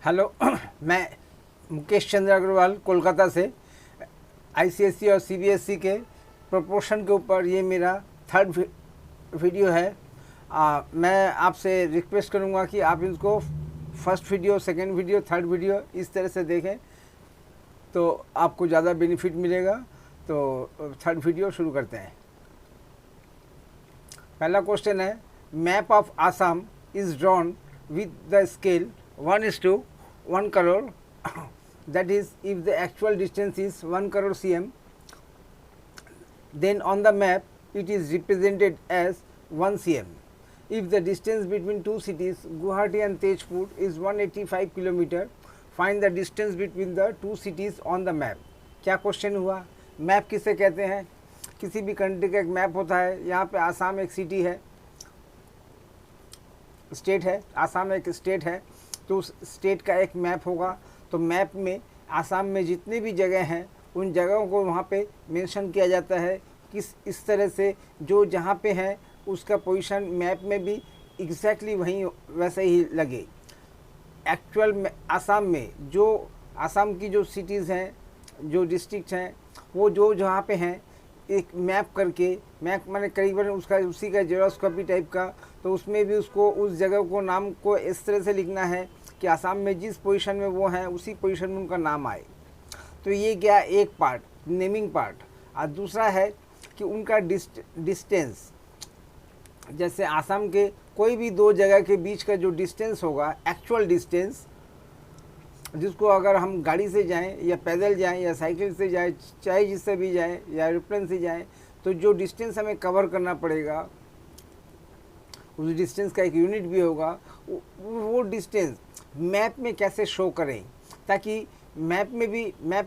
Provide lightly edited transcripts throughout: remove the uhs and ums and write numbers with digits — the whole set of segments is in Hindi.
हेलो मैं मुकेश चंद्र अग्रवाल कोलकाता से आईसीएसई और सीबीएसई के प्रोपोर्शन के ऊपर ये मेरा थर्ड वीडियो है। मैं आपसे रिक्वेस्ट करूँगा कि आप इसको first video, second video, third video इस तरह से देखें तो आपको ज़्यादा बेनिफिट मिलेगा। तो थर्ड वीडियो शुरू करते हैं। पहला क्वेश्चन है, map of Assam is drawn with the scale 1:1 crore that is if the actual distance is 1 crore cm, then on the map it is represented as 1 cm. If the distance between two cities Guwahati and Tezpur is 185 km, find the distance between the two cities on the map. क्या क्वेश्चन हुआ? मैप किसे कहते हैं? किसी भी कंट्री का एक मैप होता है। यहाँ पे आसाम एक सिटी है, स्टेट है, आसाम एक स्टेट है, तो उस स्टेट का एक मैप होगा। तो मैप में आसाम में जितने भी जगह हैं उन जगहों को वहाँ पे मेंशन किया जाता है किस इस तरह से जो जहाँ पे है उसका पोजीशन मैप में भी एग्जैक्टली वहीं वैसे ही लगे। एक्चुअल आसाम में जो आसाम की जो सिटीज़ हैं, जो डिस्ट्रिक्ट हैं, वो जो जहाँ पे हैं एक मैप करके, मैप माने करीबन उसका उसी का जेरोस्कोपी टाइप का, तो उसमें भी उसको उस जगह को नाम को इस तरह से लिखना है कि आसाम में जिस पोजीशन में वो हैं उसी पोजीशन में उनका नाम आए। तो ये गया एक पार्ट, नेमिंग पार्ट। और दूसरा है कि उनका डिस्टेंस, जैसे आसाम के कोई भी दो जगह के बीच का जो डिस्टेंस होगा, एक्चुअल डिस्टेंस, जिसको अगर हम गाड़ी से जाएं या पैदल जाएं या साइकिल से जाएं, चाहे जिससे भी जाएं या एरोप्लेन से जाएं, तो जो डिस्टेंस हमें कवर करना पड़ेगा उस डिस्टेंस का एक यूनिट भी होगा। वो डिस्टेंस मैप में कैसे शो करें, ताकि मैप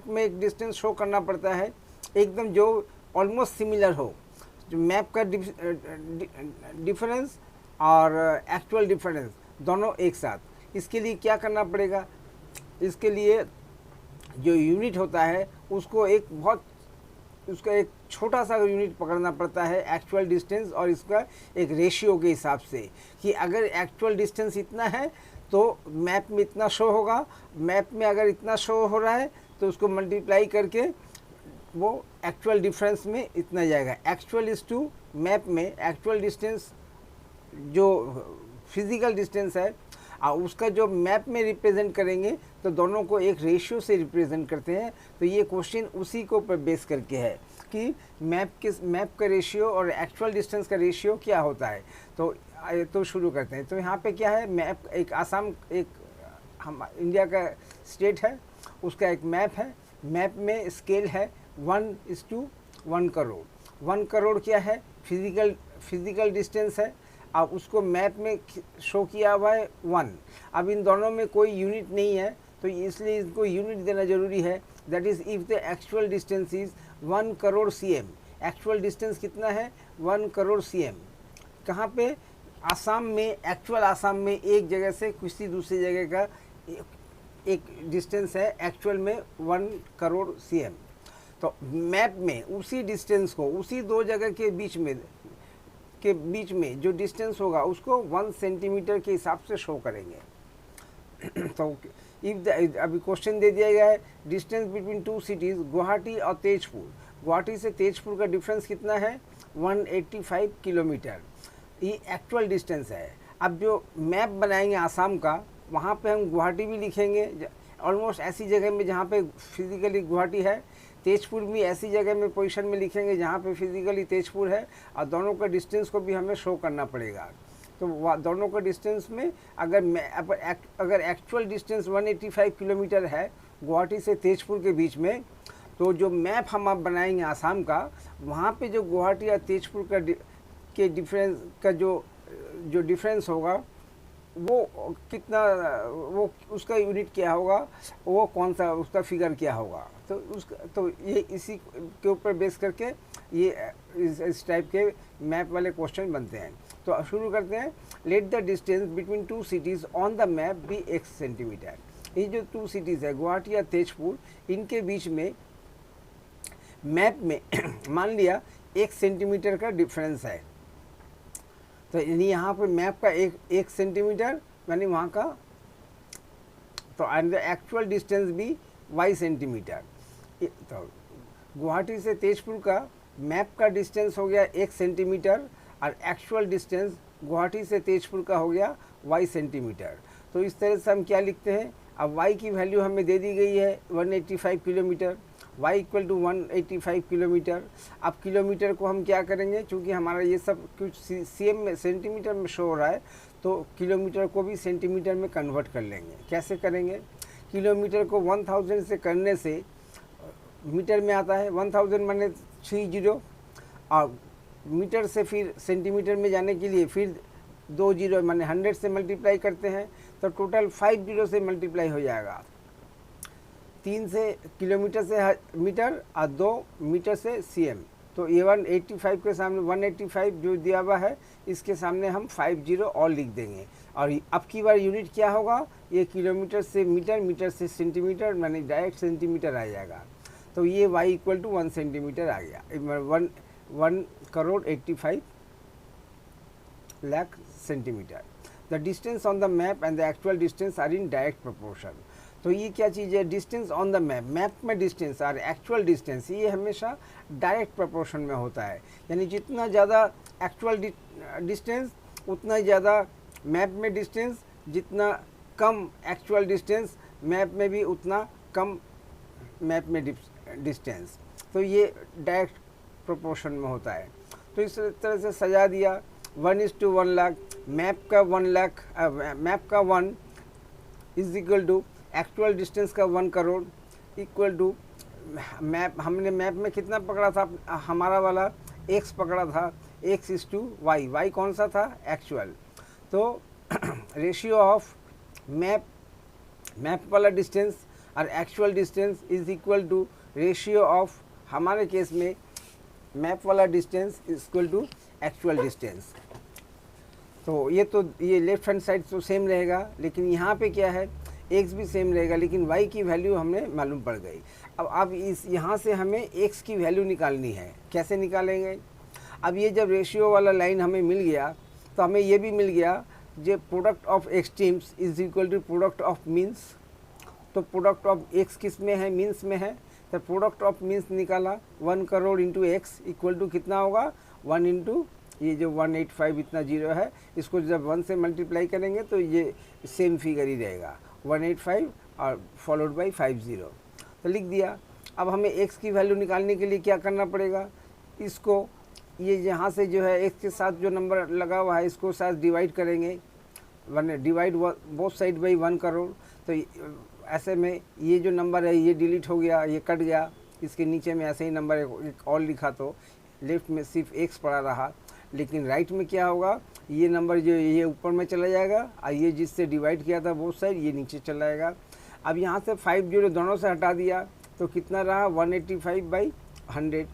में एक डिस्टेंस शो करना पड़ता है एकदम जो ऑलमोस्ट सिमिलर हो, जो मैप का डिफरेंस और एक्चुअल डिफरेंस दोनों एक साथ। इसके लिए क्या करना पड़ेगा? इसके लिए जो यूनिट होता है उसको उसका एक छोटा सा यूनिट पकड़ना पड़ता है एक्चुअल डिस्टेंस और इसका एक रेशियो के हिसाब से, कि अगर एक्चुअल डिस्टेंस इतना है तो मैप में इतना शो होगा, मैप में अगर इतना शो हो रहा है तो उसको मल्टीप्लाई करके वो एक्चुअल डिफरेंस में इतना जाएगा। एक्चुअल इज टू मैप में एक्चुअल डिस्टेंस जो फिज़िकल डिस्टेंस है उसका जो मैप में रिप्रेजेंट करेंगे तो दोनों को एक रेशियो से रिप्रेजेंट करते हैं। तो ये क्वेश्चन उसी को पर बेस करके है कि मैप का रेशियो और एक्चुअल डिस्टेंस का रेशियो क्या होता है। तो शुरू करते हैं। तो यहाँ पे क्या है, मैप एक आसाम एक हम इंडिया का स्टेट है, उसका एक मैप है। मैप में स्केल है 1:1 करोड़। 1 करोड़ क्या है? फिज़िकल डिस्टेंस है। अब उसको मैप में शो किया हुआ है 1। अब इन दोनों में कोई यूनिट नहीं है तो इसलिए इसको यूनिट देना ज़रूरी है। That is if the actual distance is 1 crore cm। Actual distance कितना है? 1 करोड़ cm। कहाँ पे? आसाम में। एक्चुअल आसाम में एक जगह से किसी दूसरी जगह का एक डिस्टेंस है एक्चुअल में 1 करोड़ cm। तो मैप में उसी डिस्टेंस को उसी दो जगह के बीच में जो डिस्टेंस होगा उसको 1 सेंटीमीटर के हिसाब से शो करेंगे। तो अभी क्वेश्चन दे दिया गया है, distance between two cities Guwahati और तेजपुर। गुवाहाटी से तेजपुर का डिफरेंस कितना है? 185 किलोमीटर। ये एक्चुअल डिस्टेंस है। अब जो मैप बनाएंगे आसाम का, वहाँ पे हम गुवाहाटी भी लिखेंगे ऑलमोस्ट ऐसी जगह में जहाँ पे फिज़िकली गुवाहाटी है। तेजपुर भी ऐसी जगह में पोजीशन में लिखेंगे जहाँ पे फिज़िकली तेजपुर है, और दोनों का डिस्टेंस को भी हमें शो करना पड़ेगा। तो दोनों का डिस्टेंस में अगर एक्चुअल डिस्टेंस 185 किलोमीटर है गुवाहाटी से तेजपुर के बीच में, तो जो मैप हम आप बनाएंगे आसाम का, वहाँ पे जो गुवाहाटी और तेजपुर के डिफरेंस का जो डिफरेंस होगा वो कितना, वो उसका यूनिट क्या होगा, वो कौन सा उसका फिगर क्या होगा। तो ये इसी के ऊपर बेस करके ये इस टाइप के मैप वाले क्वेश्चन बनते हैं। तो शुरू करते हैं। Let the distance between two cities on the map be x centimetre. ये जो टू सिटीज़ है गुवाहाटी या तेजपुर, इनके बीच में मैप में मान लिया 1 सेंटीमीटर का डिफरेंस है। तो यानी यहाँ पर मैप का एक सेंटीमीटर यानी वहाँ का तो एंड द एक्चुअल डिस्टेंस भी y सेंटीमीटर। तो गुवाहाटी से तेजपुर का मैप का डिस्टेंस हो गया 1 सेंटीमीटर और एक्चुअल डिस्टेंस गुवाहाटी से तेजपुर का हो गया y सेंटीमीटर। तो इस तरह से हम क्या लिखते हैं, अब y की वैल्यू हमें दे दी गई है 185 kilometre, y equal to 185 kilometre. अब किलोमीटर को हम क्या करेंगे, क्योंकि हमारा ये सब कुछ सीएम में सेंटीमीटर में शो हो रहा है, तो किलोमीटर को भी सेंटीमीटर में कन्वर्ट कर लेंगे। कैसे करेंगे, किलोमीटर को 1000 से करने से मीटर में आता है, 1000 माने 30, और मीटर से फिर सेंटीमीटर में जाने के लिए फिर 20 माने 100 से मल्टीप्लाई करते हैं, तो टोटल 50 से मल्टीप्लाई हो जाएगा। 3 से किलोमीटर से मीटर और 2 मीटर से सीएम। तो ये 185 के सामने 185 जो दिया हुआ है, इसके सामने हम 50 और लिख देंगे। और अब की बार यूनिट क्या होगा, ये किलोमीटर से मीटर, मीटर से सेंटीमीटर, माने डायरेक्ट सेंटीमीटर आ जाएगा। तो ये y इक्वल टू 1 सेंटीमीटर आ गया, 1,85 lakh centimetre. The distance on the map and the actual distance are in direct proportion. तो ये क्या चीज़ है, distance on the map, map में डिस्टेंस और एक्चुअल डिस्टेंस ये हमेशा डायरेक्ट प्रोपोर्शन में होता है। यानी जितना ज़्यादा एक्चुअल डिस्टेंस उतना ही ज़्यादा मैप में डिस्टेंस, जितना कम एक्चुअल डिस्टेंस मैप में भी उतना कम मैप में डिस्टेंस। तो ये डायरेक्ट प्रोपोर्शन में होता है। तो इस तरह से सजा दिया 1:1 लाख, मैप का 1 लाख, मैप का 1 is equal to actual distance का 1 करोड़ इक्वल टू मैप, हमने मैप में कितना पकड़ा था, हमारा वाला x पकड़ा था, x:y, y कौन सा था, एक्चुअल। तो रेशियो ऑफ मैप वाला डिस्टेंस और actual distance is equal to ratio of, हमारे केस में मैप वाला distance is equal to actual distance. तो ये लेफ्ट हैंड साइड तो सेम रहेगा, लेकिन यहाँ पे क्या है, x भी सेम रहेगा, लेकिन y की वैल्यू हमें मालूम पड़ गई। अब इस यहाँ से हमें x की वैल्यू निकालनी है। कैसे निकालेंगे, अब ये जब रेशियो वाला लाइन हमें मिल गया, तो हमें ये भी मिल गया जो product of extremes is equal to product of means. तो प्रोडक्ट ऑफ x किस में है, मीन्स में है, तो प्रोडक्ट ऑफ मीन्स निकाला 1 crore into x equal to कितना होगा, 1 इंटू ये जो 185 इतना जीरो है, इसको जब 1 से मल्टीप्लाई करेंगे तो ये सेम फिगर ही रहेगा, 185 और फॉलोड बाई 50। तो लिख दिया। अब हमें x की वैल्यू निकालने के लिए क्या करना पड़ेगा, इसको ये यहाँ से जो है x के साथ जो नंबर लगा हुआ है इसको साथ डिवाइड करेंगे, divide both side by 1 crore. तो ऐसे में ये जो नंबर है ये डिलीट हो गया, ये कट गया, इसके नीचे में ऐसे ही नंबर एक और लिखा, तो लेफ्ट में सिर्फ x पड़ा रहा, लेकिन राइट में क्या होगा, ये नंबर जो ये ऊपर में चला जाएगा और ये जिससे डिवाइड किया था बोथ साइड ये नीचे चला जाएगा। अब यहाँ से 50 दोनों से हटा दिया तो कितना रहा, 185/100।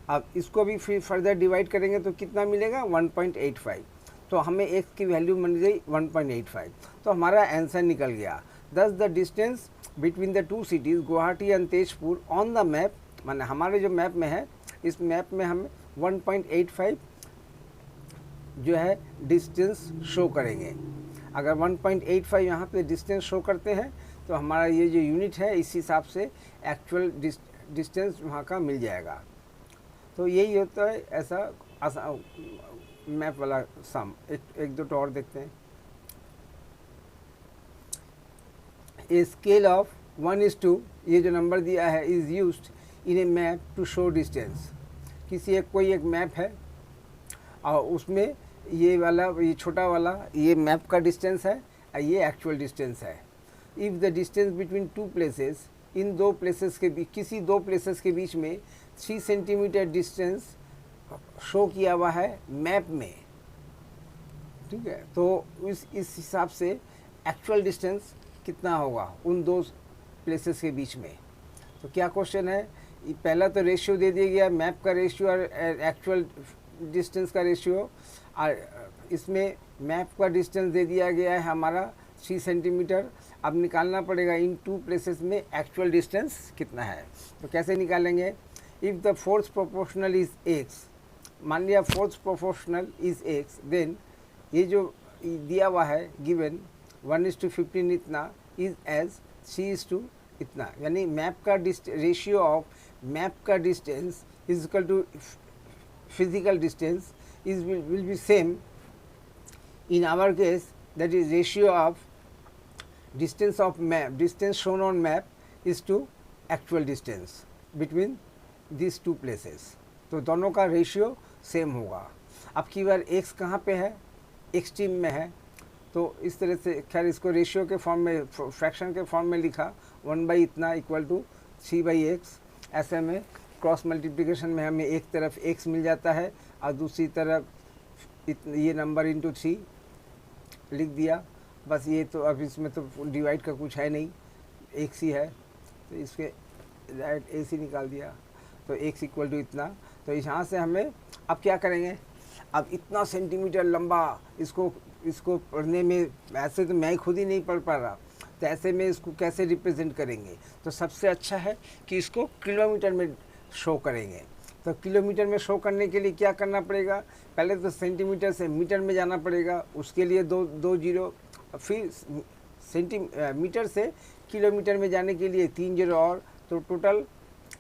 अब इसको भी फिर फर्दर डिवाइड करेंगे तो कितना मिलेगा, 1.85। तो हमें x की वैल्यू मिल गई 1.85। तो हमारा आंसर निकल गया। दस the distance between the 2 cities Guwahati and Tezpur on the map, माने हमारे जो मैप में है, इस मैप में हम 1.85 जो है डिस्टेंस शो करेंगे। अगर 1.85 यहाँ पे डिस्टेंस शो करते हैं तो हमारा ये जो यूनिट है इस हिसाब से एक्चुअल डिस्टेंस वहाँ का मिल जाएगा। तो यही होता है ऐसा मैप वाला सम। एक दो और देखते हैं। ए स्केल ऑफ 1:2, ये जो नंबर दिया है, is used in a map to show distance. कोई एक मैप है और उसमें ये वाला, ये छोटा वाला ये मैप का डिस्टेंस है और ये एक्चुअल डिस्टेंस है। If the distance between 2 places, in 2 places के बीच, किसी 2 प्लेसेस के बीच में 3 सेंटीमीटर डिस्टेंस शो किया हुआ है मैप में, ठीक है, तो इस हिसाब से एक्चुअल डिस्टेंस कितना होगा उन 2 प्लेसेस के बीच में। तो क्या क्वेश्चन है, पहला तो रेशियो दे दिया गया, मैप का रेशियो और एक्चुअल डिस्टेंस का रेशियो, और इसमें मैप का डिस्टेंस दे दिया गया है हमारा 3 सेंटीमीटर। अब निकालना पड़ेगा इन 2 प्लेसेस में एक्चुअल डिस्टेंस कितना है। तो कैसे निकालेंगे, if the force proportional is x, मान लिया force proportional is x, then ये जो दिया हुआ है गिवन 1:15 इतना is as C is to इतना, यानी मैप का रेशियो ऑफ मैप का distance is equal to physical distance is will be same in our case, that is ratio of distance of map, distance shown on map is to actual distance between these two places. तो दोनों का रेशियो सेम होगा. अब की बार x कहाँ पे है, एक्सट्रीम में है, तो इस तरह से खैर इसको रेशियो के फॉर्म में, फ्रैक्शन के फॉर्म में लिखा 1 इतना इक्वल टू 3/x. ऐसे में क्रॉस मल्टीप्लिकेशन में हमें एक तरफ x मिल जाता है और दूसरी तरफ ये नंबर इंटू 3 लिख दिया. बस ये तो अब इसमें तो डिवाइड का कुछ है नहीं, एक सी है, तो इसके डायरेक्ट ए सी निकाल दिया, तो x इक्वल टू इतना. तो यहाँ से हमें अब क्या करेंगे, अब इतना सेंटीमीटर लंबा इसको पढ़ने में, ऐसे तो मैं खुद ही नहीं पढ़ पा रहा, तो ऐसे में इसको कैसे रिप्रेजेंट करेंगे. तो सबसे अच्छा है कि इसको किलोमीटर में शो करेंगे. तो किलोमीटर में शो करने के लिए क्या करना पड़ेगा, पहले तो सेंटीमीटर से मीटर में जाना पड़ेगा, उसके लिए दो जीरो, फिर सेंटीमीटर से किलोमीटर में जाने के लिए 3 जीरो और, तो टोटल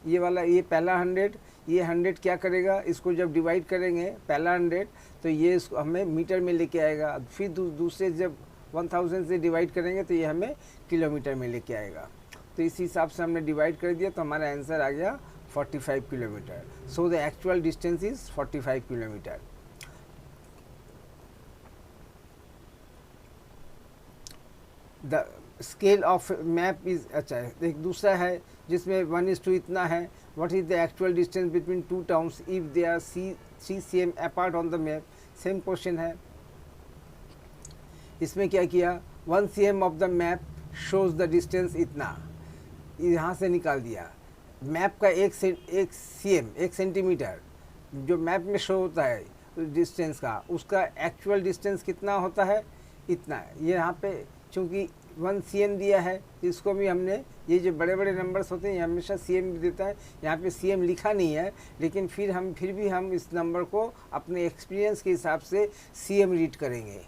ये वाला, ये पहला 100, ये 100 क्या करेगा, इसको जब डिवाइड करेंगे पहला 100 तो ये इसको हमें मीटर में लेके आएगा, फिर दूसरे जब 1000 से डिवाइड करेंगे तो ये हमें किलोमीटर में लेके आएगा. तो इस हिसाब से हमने डिवाइड कर दिया, तो हमारा आंसर आ गया 45 kilometre. So the actual distance is 45 kilometre. The scale of map is, अच्छा एक दूसरा है जिसमें 1:2 इतना है. What is the actual distance between two towns if they are 3 cm apart on the map. Same question है. इसमें क्या किया, 1 cm of the map shows the distance इतना, यहाँ से निकाल दिया. मैप का एक cm, 1 सेंटीमीटर जो मैप में शो होता है डिस्टेंस का, उसका एक्चुअल डिस्टेंस कितना होता है, इतना है. ये यहाँ पे चूँकि 1 cm दिया है, इसको भी हमने, ये जो बड़े बड़े नंबर्स होते हैं ये हमेशा cm भी देता है, यहाँ पे cm लिखा नहीं है, लेकिन फिर भी हम इस नंबर को अपने एक्सपीरियंस के हिसाब से cm रीड करेंगे.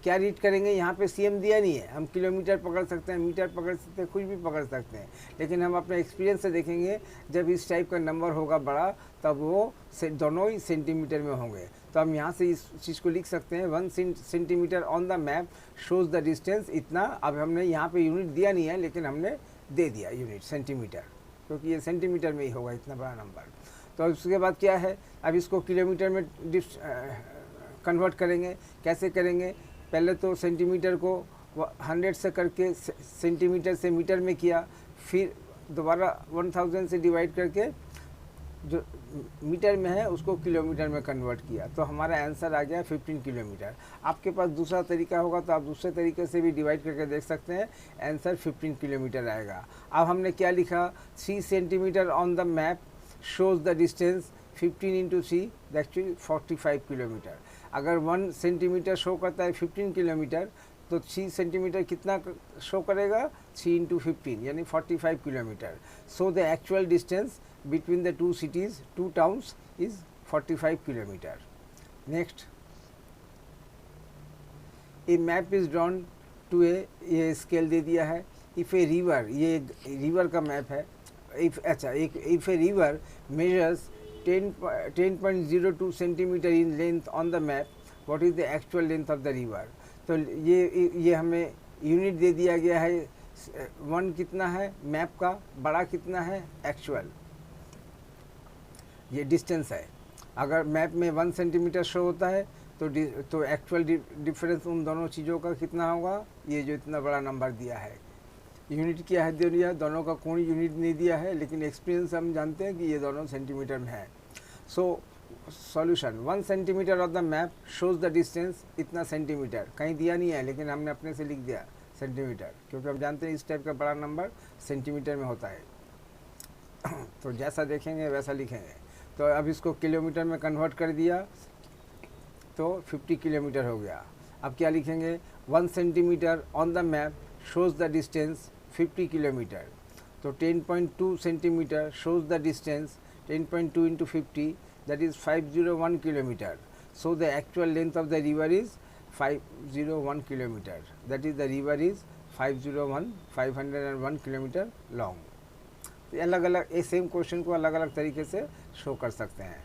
क्या रीड करेंगे, यहाँ पे cm दिया नहीं है, हम किलोमीटर पकड़ सकते हैं, मीटर पकड़ सकते हैं, कुछ भी पकड़ सकते हैं, लेकिन हम अपने एक्सपीरियंस से देखेंगे जब इस टाइप का नंबर होगा बड़ा तब वो दोनों ही सेंटीमीटर में होंगे. तो हम यहाँ से इस चीज़ को लिख सकते हैं 1 centimetre on the map shows the distance इतना. अब हमने यहाँ पे यूनिट दिया नहीं है, लेकिन हमने दे दिया यूनिट सेंटीमीटर, क्योंकि ये सेंटीमीटर में ही होगा इतना बड़ा नंबर. तो उसके बाद क्या है, अब इसको किलोमीटर में कन्वर्ट करेंगे. कैसे करेंगे, पहले तो सेंटीमीटर को 100 से करके सेंटीमीटर से मीटर में किया, फिर दोबारा 1000 से डिवाइड करके जो मीटर में है उसको किलोमीटर में कन्वर्ट किया. तो हमारा आंसर आ गया 15 किलोमीटर. आपके पास दूसरा तरीका होगा तो आप दूसरे तरीके से भी डिवाइड करके देख सकते हैं, आंसर 15 किलोमीटर आएगा. अब हमने क्या लिखा, 3 centimetre on the map shows the distance 15 into 3 actually 45 kilometre. अगर 1 सेंटीमीटर शो करता है 15 किलोमीटर, तो 3 सेंटीमीटर कितना शो करेगा, 3 इंटू 15 यानी 45 kilometre. So the actual distance between the two cities, two towns is 45 kilometer. Next, a map is drawn to ये स्केल दे दिया है. if a river, ये रिवर का मैप है. if a river measures 10.02 centimeter in length on the map, what is the actual length of the river. तो ये हमें यूनिट दे दिया गया है, 1 कितना है मैप का, बड़ा कितना है एक्चुअल, ये डिस्टेंस है. अगर मैप में 1 सेंटीमीटर शो होता है तो एक्चुअल डिफरेंस उन दोनों चीज़ों का कितना होगा, ये जो इतना बड़ा नंबर दिया है. यूनिट क्या है दे दिया, दोनों का कोई यूनिट नहीं दिया है, लेकिन एक्सपीरियंस हम जानते हैं कि ये दोनों सेंटीमीटर में है. So solution, 1 centimetre of the map shows the distance इतना सेंटीमीटर, कहीं दिया नहीं है लेकिन हमने अपने से लिख दिया सेंटीमीटर, क्योंकि हम जानते हैं इस टाइप का बड़ा नंबर सेंटीमीटर में होता है. तो जैसा देखेंगे वैसा लिखेंगे. तो अब इसको किलोमीटर में कन्वर्ट कर दिया तो 50 किलोमीटर हो गया. अब क्या लिखेंगे, 1 centimetre on the map shows the distance 50 kilometre. तो 10.2 centimetre shows the distance, 10.2 into 50 that is 501 kilometer. So the actual length of the river is 501 kilometer. That is the river is 501 kilometre long. तो अलग अलग ये सेम क्वेश्चन को अलग अलग तरीके से शो कर सकते हैं।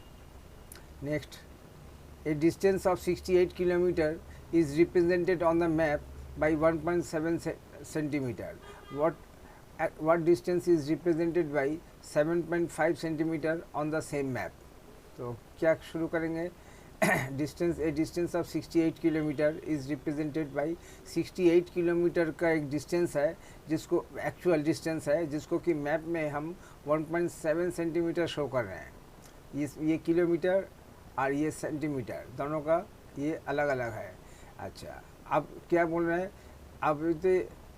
Next, A distance of 68 kilometre is represented on the map by 1.7 centimetre. what distance is represented by 7.5 centimetre on the same map. तो क्या शुरू करेंगे, distance, A distance of 68 kilometre is represented by 68 kilometre का एक डिस्टेंस है जिसको एक्चुअल डिस्टेंस है जिसको कि मैप में हम 1.7 सेंटीमीटर शो कर रहे हैं। ये किलोमीटर और ये सेंटीमीटर दोनों का ये अलग अलग है। अच्छा, अब क्या बोल रहे हैं, अब तो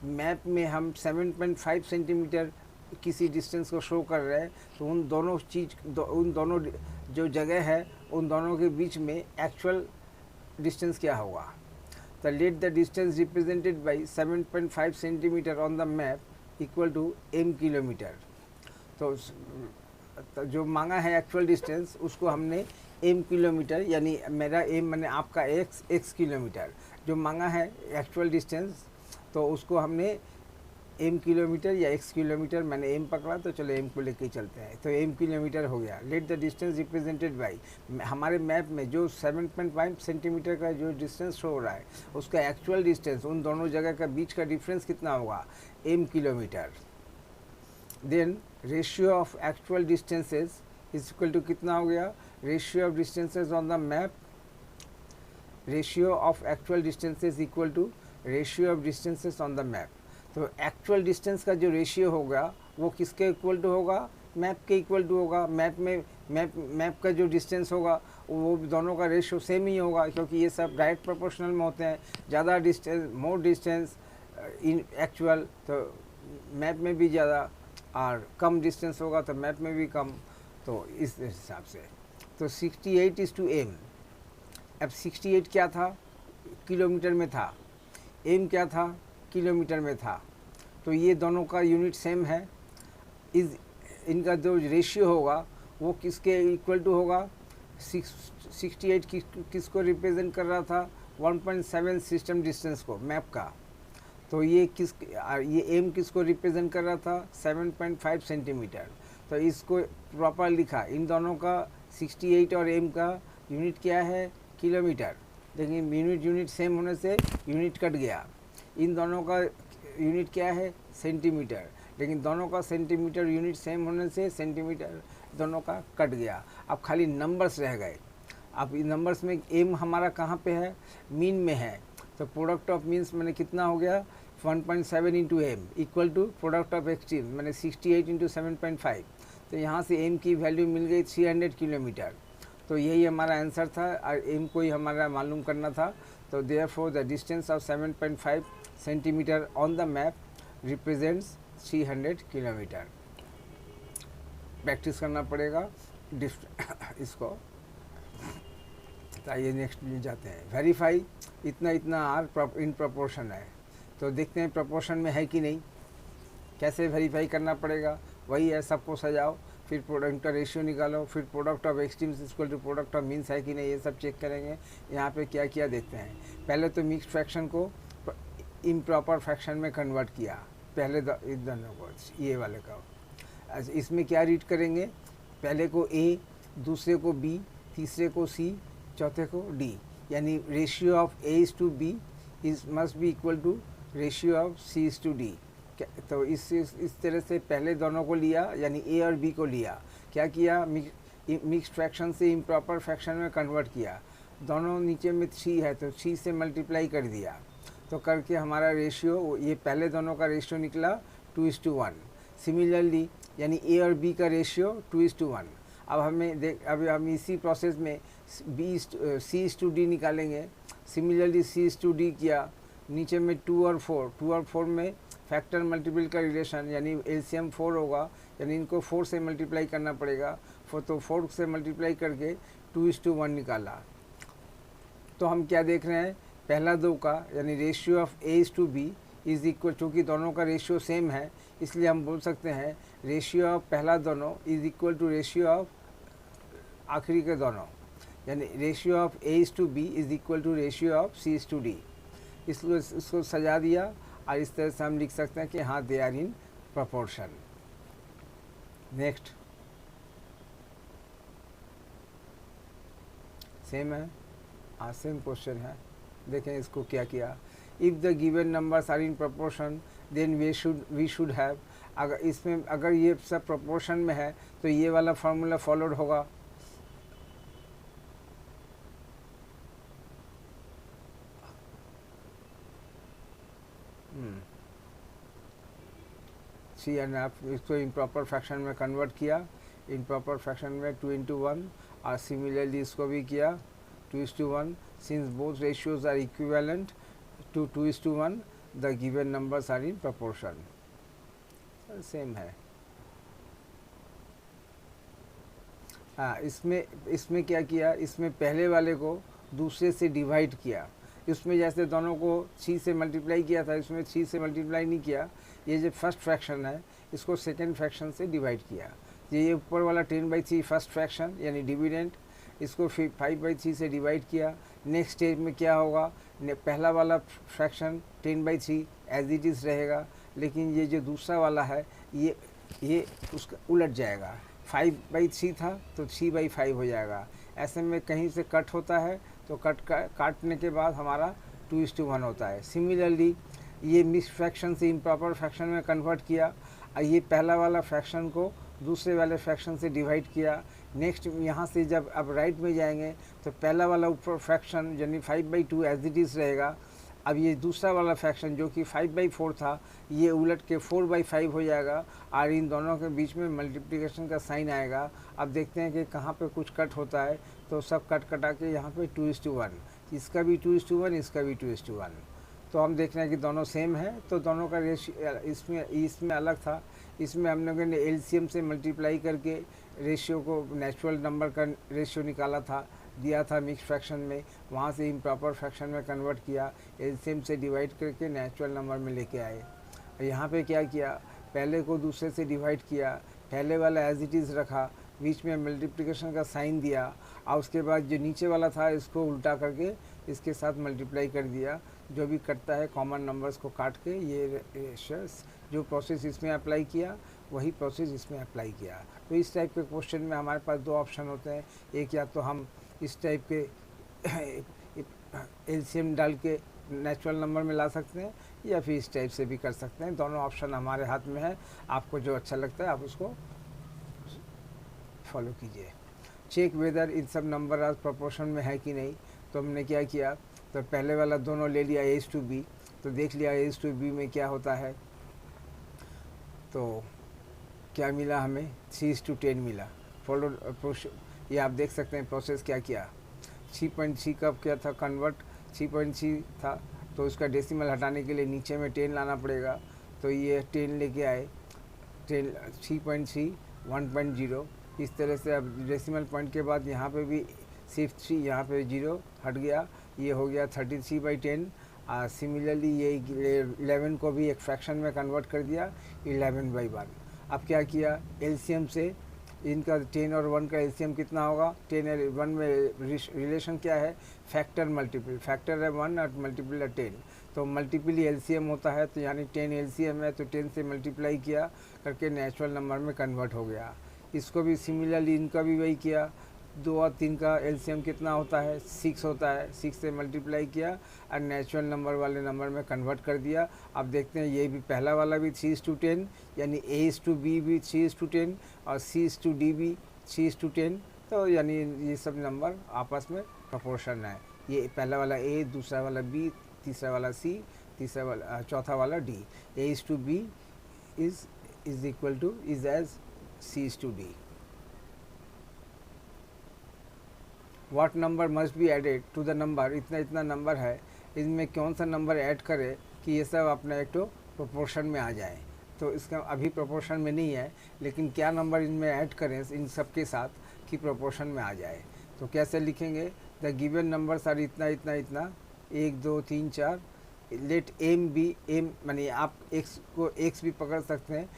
मैप में हम 7.5 सेंटीमीटर किसी डिस्टेंस को शो कर रहे हैं, तो उन दोनों जो जगह है उन दोनों के बीच में एक्चुअल डिस्टेंस क्या होगा। तो let the distance represented by 7.5 centimetre on the map equal to m kilometre. तो जो मांगा है एक्चुअल डिस्टेंस उसको हमने m किलोमीटर, यानी मेरा m मैंने आपका x किलोमीटर, जो मांगा है एक्चुअल डिस्टेंस तो उसको हमने m किलोमीटर या x किलोमीटर, मैंने m पकड़ा तो चलो m को लेके चलते हैं, तो m किलोमीटर हो गया। Late the distance represented by, हमारे मैप में जो 7.5 सेंटीमीटर का जो डिस्टेंस शो हो रहा है उसका एक्चुअल डिस्टेंस उन दोनों जगह का बीच का डिफरेंस कितना होगा, m kilometre. Then ratio of actual distances is equal to कितना हो गया, ratio of distances on the map, ratio of actual distances equal to ratio of distances on the map. तो एक्चुअल डिस्टेंस का जो रेशियो होगा वो किसके इक्वल टू होगा, मैप के इक्वल टू होगा। मैप का जो डिस्टेंस होगा वो दोनों का रेशियो सेम ही होगा, क्योंकि ये सब डायरेक्ट प्रोपोर्शनल में होते हैं। ज़्यादा distance, more distance in actual, तो मैप में भी ज़्यादा, और कम डिस्टेंस होगा तो मैप में भी कम। तो इस हिसाब से तो 68:m। अब 68 क्या था, किलोमीटर में था, m क्या था, किलोमीटर में था। तो ये दोनों का यूनिट सेम है। इनका जो रेशियो होगा वो किसके इक्वल टू होगा, 68 किसको रिप्रेजेंट कर रहा था, 1.7 सिस्टम डिस्टेंस को, मैप का। तो ये m किसको रिप्रेजेंट कर रहा था, 7.5 सेंटीमीटर। तो इसको प्रॉपर लिखा, इन दोनों का 68 और m का यूनिट क्या है, किलोमीटर, लेकिन यूनिट सेम होने से यूनिट कट गया। इन दोनों का यूनिट क्या है, सेंटीमीटर, लेकिन दोनों का सेंटीमीटर यूनिट सेम होने से सेंटीमीटर दोनों का कट गया। अब खाली नंबर्स रह गए। अब इन नंबर्स में m हमारा कहाँ पे है, मीन में है। तो प्रोडक्ट ऑफ मीन्स मैंने कितना हो गया, 1.7 into m equal to product of extreme मैंने 68 इंटू 7.5। तो यहाँ से m की वैल्यू मिल गई 300 किलोमीटर। तो यही हमारा आंसर था और m को ही हमारा मालूम करना था। तो therefore the distance of 7.5 centimetre on the map represents 300 kilometre. Practice करना पड़ेगा इसको। तो आइए नेक्स्ट में जाते हैं। वेरीफाई, इतना आर इन प्रोपोर्शन है, तो देखते हैं प्रोपोर्शन में है कि नहीं। कैसे वेरीफाई करना पड़ेगा, वही है, सबको सजाओ, फिर प्रोडक्ट का रेशियो निकालो, फिर product of extremes equal to product of means है कि नहीं, ये सब चेक करेंगे। यहाँ पे क्या किया देखते हैं। पहले तो मिक्स्ड फ्रैक्शन को इम्प्रॉपर फ्रैक्शन में कन्वर्ट किया, पहले इन दोनों को, ये वाले का। अच्छा, इसमें क्या रीड करेंगे, पहले को a, दूसरे को b, तीसरे को c, चौथे को d, यानी ratio of a:b is must be equal to ratio of c:d। तो इस तरह से पहले दोनों को लिया, यानी a और b को लिया, क्या किया, मिक्स्ड फ्रैक्शन से इम्प्रॉपर फ्रैक्शन में कन्वर्ट किया। दोनों नीचे में 3 है तो 3 से मल्टीप्लाई कर दिया, तो करके हमारा रेशियो, ये पहले दोनों का रेशियो निकला 2:1। सिमिलरली यानी a और b का रेशियो 2:1। अब हम इसी प्रोसेस में c:d निकालेंगे। सिमिलरली c:d किया, नीचे में 2 और 4 में फैक्टर मल्टीपल का रिलेशन, यानी एलसीएम 4 होगा, यानी इनको 4 से मल्टीप्लाई करना पड़ेगा। तो 4 से मल्टीप्लाई करके 2:1 निकाला। तो हम क्या देख रहे हैं, पहला दो का यानी ratio of a:b is equal, चूँकि दोनों का रेशियो सेम है इसलिए हम बोल सकते हैं रेशियो ऑफ पहला दोनों is equal to ratio of आखिरी के दोनों, यानी ratio of a:b is equal to ratio of c:d। इसको सजा दिया और इस तरह से हम लिख सकते हैं कि हाँ they are in proportion. Next same है, हाँ सेम क्वेश्चन है। देखें इसको क्या किया, if the given numbers are in proportion then we should have, अगर इसमें अगर ये सब प्रपोर्शन में है तो ये वाला फार्मूला फॉलोड होगा। सी एंड एफ, इसको इम्प्रॉपर फ्रैक्शन में कन्वर्ट किया, इम्प्रॉपर फ्रैक्शन में 2 into 1, और सिमिलरली इसको भी किया 2:1। Since both ratios are equivalent to 2:1 the given numbers are in proportion. Same है। हाँ इसमें क्या किया, इसमें पहले वाले को दूसरे से डिवाइड किया। इसमें जैसे दोनों को 6 से मल्टीप्लाई किया था, इसमें 6 से मल्टीप्लाई नहीं किया। ये जो फर्स्ट फ्रैक्शन है इसको सेकंड फ्रैक्शन से डिवाइड किया। ये ऊपर वाला 10/3 फर्स्ट फ्रैक्शन यानी डिविडेंड, इसको फिर 5/3 से डिवाइड किया। नेक्स्ट स्टेज में क्या होगा, पहला वाला फ्रैक्शन 10/3 एज इट इज़ रहेगा, लेकिन ये जो दूसरा वाला है ये उसका उलट जाएगा। 5/3 था तो 3/5 हो जाएगा। ऐसे में कहीं से कट होता है तो काटने के बाद हमारा 2:1 होता है। सिमिलरली ये मिक्स फ्रैक्शन से इम्प्रॉपर फ्रैक्शन में कन्वर्ट किया, और ये पहला वाला फ्रैक्शन को दूसरे वाले फ्रैक्शन से डिवाइड किया। नेक्स्ट यहाँ से जब अब राइट में जाएंगे तो पहला वाला ऊपर फ्रैक्शन यानी 5/2 एज इट इज़ रहेगा। अब ये दूसरा वाला फ्रैक्शन जो कि 5/4 था ये उलट के 4/5 हो जाएगा, और इन दोनों के बीच में मल्टीप्लिकेशन का साइन आएगा। अब देखते हैं कि कहाँ पे कुछ कट होता है, तो सब कटा के यहाँ पे 2:1, इसका भी 2:1, इसका भी 2:1। तो हम देख रहे हैं कि दोनों सेम है, तो दोनों का रेशियो इसमें अलग था। इसमें हम लोगों ने एलसीएम से मल्टीप्लाई करके रेशियो को नेचुरल नंबर का रेशियो निकाला था, दिया था मिक्स फ्रैक्शन में, वहाँ से इम्प्रॉपर फ्रैक्शन में कन्वर्ट किया, एलसीएम से डिवाइड करके नेचुरल नंबर में लेके आए। और यहाँ पे क्या किया, पहले को दूसरे से डिवाइड किया, पहले वाला एज इट इज़ रखा, बीच में मल्टीप्लिकेशन का साइन दिया, और उसके बाद जो नीचे वाला था इसको उल्टा करके इसके साथ मल्टीप्लाई कर दिया। जो भी कटता है कॉमन नंबर्स को काट के ये जो प्रोसेस इसमें अप्लाई किया वही प्रोसेस इसमें अप्लाई किया। तो इस टाइप के क्वेश्चन में हमारे पास दो ऑप्शन होते हैं, एक या तो हम इस टाइप के एलसीएम डाल के नेचुरल नंबर में ला सकते हैं, या फिर इस टाइप से भी कर सकते हैं। दोनों ऑप्शन हमारे हाथ में है, आपको जो अच्छा लगता है आप उसको फॉलो कीजिए। चेक वेदर इन सब नंबर आज प्रोपोर्शन में है कि नहीं। तो हमने क्या किया, तो पहले वाला दोनों ले लिया A:B, तो देख लिया A:B में क्या होता है। तो क्या मिला हमें, 3:10 मिला। फॉलो ये आप देख सकते हैं प्रोसेस क्या किया। 3.3 कब क्या था कन्वर्ट, 3.3 था तो उसका डेसिमल हटाने के लिए नीचे में 10 लाना पड़ेगा। तो ये 10 लेके आए, 3.3 1.0, इस तरह से। अब डेसिमल पॉइंट के बाद यहाँ पे भी सिर्फ 3, यहाँ पे 0 हट गया, ये हो गया 33/10। सिमिलरली ये 11 को भी एक फ्रैक्शन में कन्वर्ट कर दिया 11/1। अब क्या किया, एलसीएम से इनका 10 और 1 का एलसीएम कितना होगा, 10 और 1 में रिलेशन क्या है, फैक्टर मल्टीपल, फैक्टर है 1 और मल्टीपल है 10, तो मल्टीपल ही एलसीएम होता है। तो यानी 10 एलसीएम है तो 10 से मल्टीप्लाई किया करके नेचुरल नंबर में कन्वर्ट हो गया। इसको भी सिमिलरली इनका भी वही किया, 2 और 3 का एलसीएम कितना होता है, 6 होता है, 6 से मल्टीप्लाई किया और नेचुरल नंबर वाले नंबर में कन्वर्ट कर दिया। अब देखते हैं ये भी पहला वाला भी 3:10 यानी A:B भी 3:10 और C:D भी 3:10, तो यानी ये सब नंबर आपस में प्रोपोर्शन है। ये पहला वाला A, दूसरा वाला B, तीसरा वाला C, चौथा वाला D। A:B is equal to is as C:D। What number must be added to the number, इतना इतना नंबर है, इनमें कौन सा नंबर ऐड करे कि ये सब अपना एक तो प्रोपोर्शन में आ जाए। तो इसका अभी प्रोपोर्शन में नहीं है, लेकिन क्या नंबर इनमें ऐड करें इन सब के साथ कि प्रोपोर्शन में आ जाए। तो कैसे लिखेंगे, द गिवन नंबर्स आर इतना इतना इतना, 1 2 3 4। लेट एम बी, एम मानी आप एक्स को एक्स भी पकड़ सकते हैं,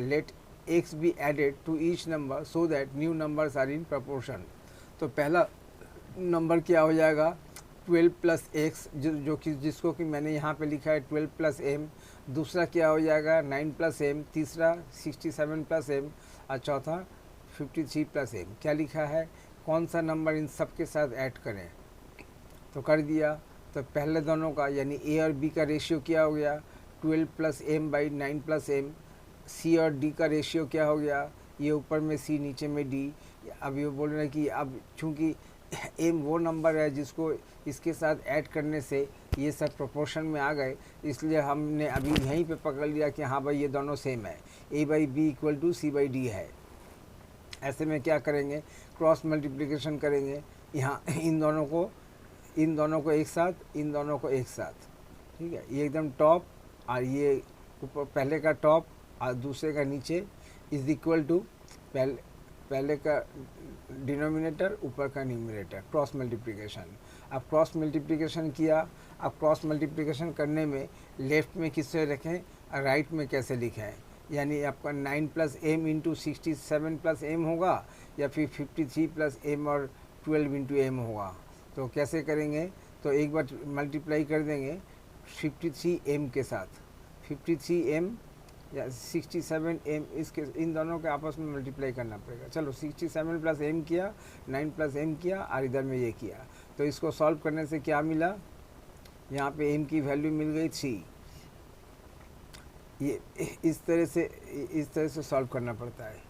let x be added to each number so that new numbers are in proportion. तो पहला नंबर क्या हो जाएगा, 12 प्लस एक्स, जो कि जिसको कि मैंने यहाँ पे लिखा है 12 प्लस एम, दूसरा क्या हो जाएगा 9 प्लस एम, तीसरा 67 प्लस एम, और चौथा 53 प्लस एम। क्या लिखा है, कौन सा नंबर इन सब के साथ ऐड करें, तो कर दिया। तो पहले दोनों का यानी ए और बी का रेशियो क्या हो गया 12 plus M by 9 plus M. C और डी का रेशियो क्या हो गया, ये ऊपर में सी नीचे में डी। अब ये बोल रहे हैं कि अब चूँकि एम वो नंबर है जिसको इसके साथ ऐड करने से ये सब प्रोपोर्शन में आ गए, इसलिए हमने अभी यहीं पे पकड़ लिया कि हाँ भाई ये दोनों सेम है, A by B equal to C by D है। ऐसे में क्या करेंगे, क्रॉस मल्टीप्लिकेशन करेंगे, यहाँ इन दोनों को एक साथ, इन दोनों को एक साथ, ठीक है। ये एकदम टॉप और ये ऊपर, पहले का टॉप और दूसरे का नीचे इज इक्वल टू पहले का डिनोमिनेटर ऊपर का न्यूमरेटर, क्रॉस मल्टीप्लिकेशन। अब क्रॉस मल्टीप्लिकेशन किया, अब क्रॉस मल्टीप्लिकेशन करने में लेफ्ट में किससे रखें और राइट में कैसे लिखें, यानी आपका 9 plus m into 67 plus m होगा या फिर 53 प्लस एम और 12 इंटू एम होगा। तो कैसे करेंगे, तो एक बार मल्टीप्लाई कर देंगे 53 एम के साथ, 53 एम या 67 एम, इसके इन दोनों के आपस में मल्टीप्लाई करना पड़ेगा। चलो 67 प्लस एम किया, 9 प्लस एम किया और इधर में ये किया, तो इसको सॉल्व करने से क्या मिला, यहाँ पे एम की वैल्यू मिल गई 3। ये इस तरह से सॉल्व करना पड़ता है।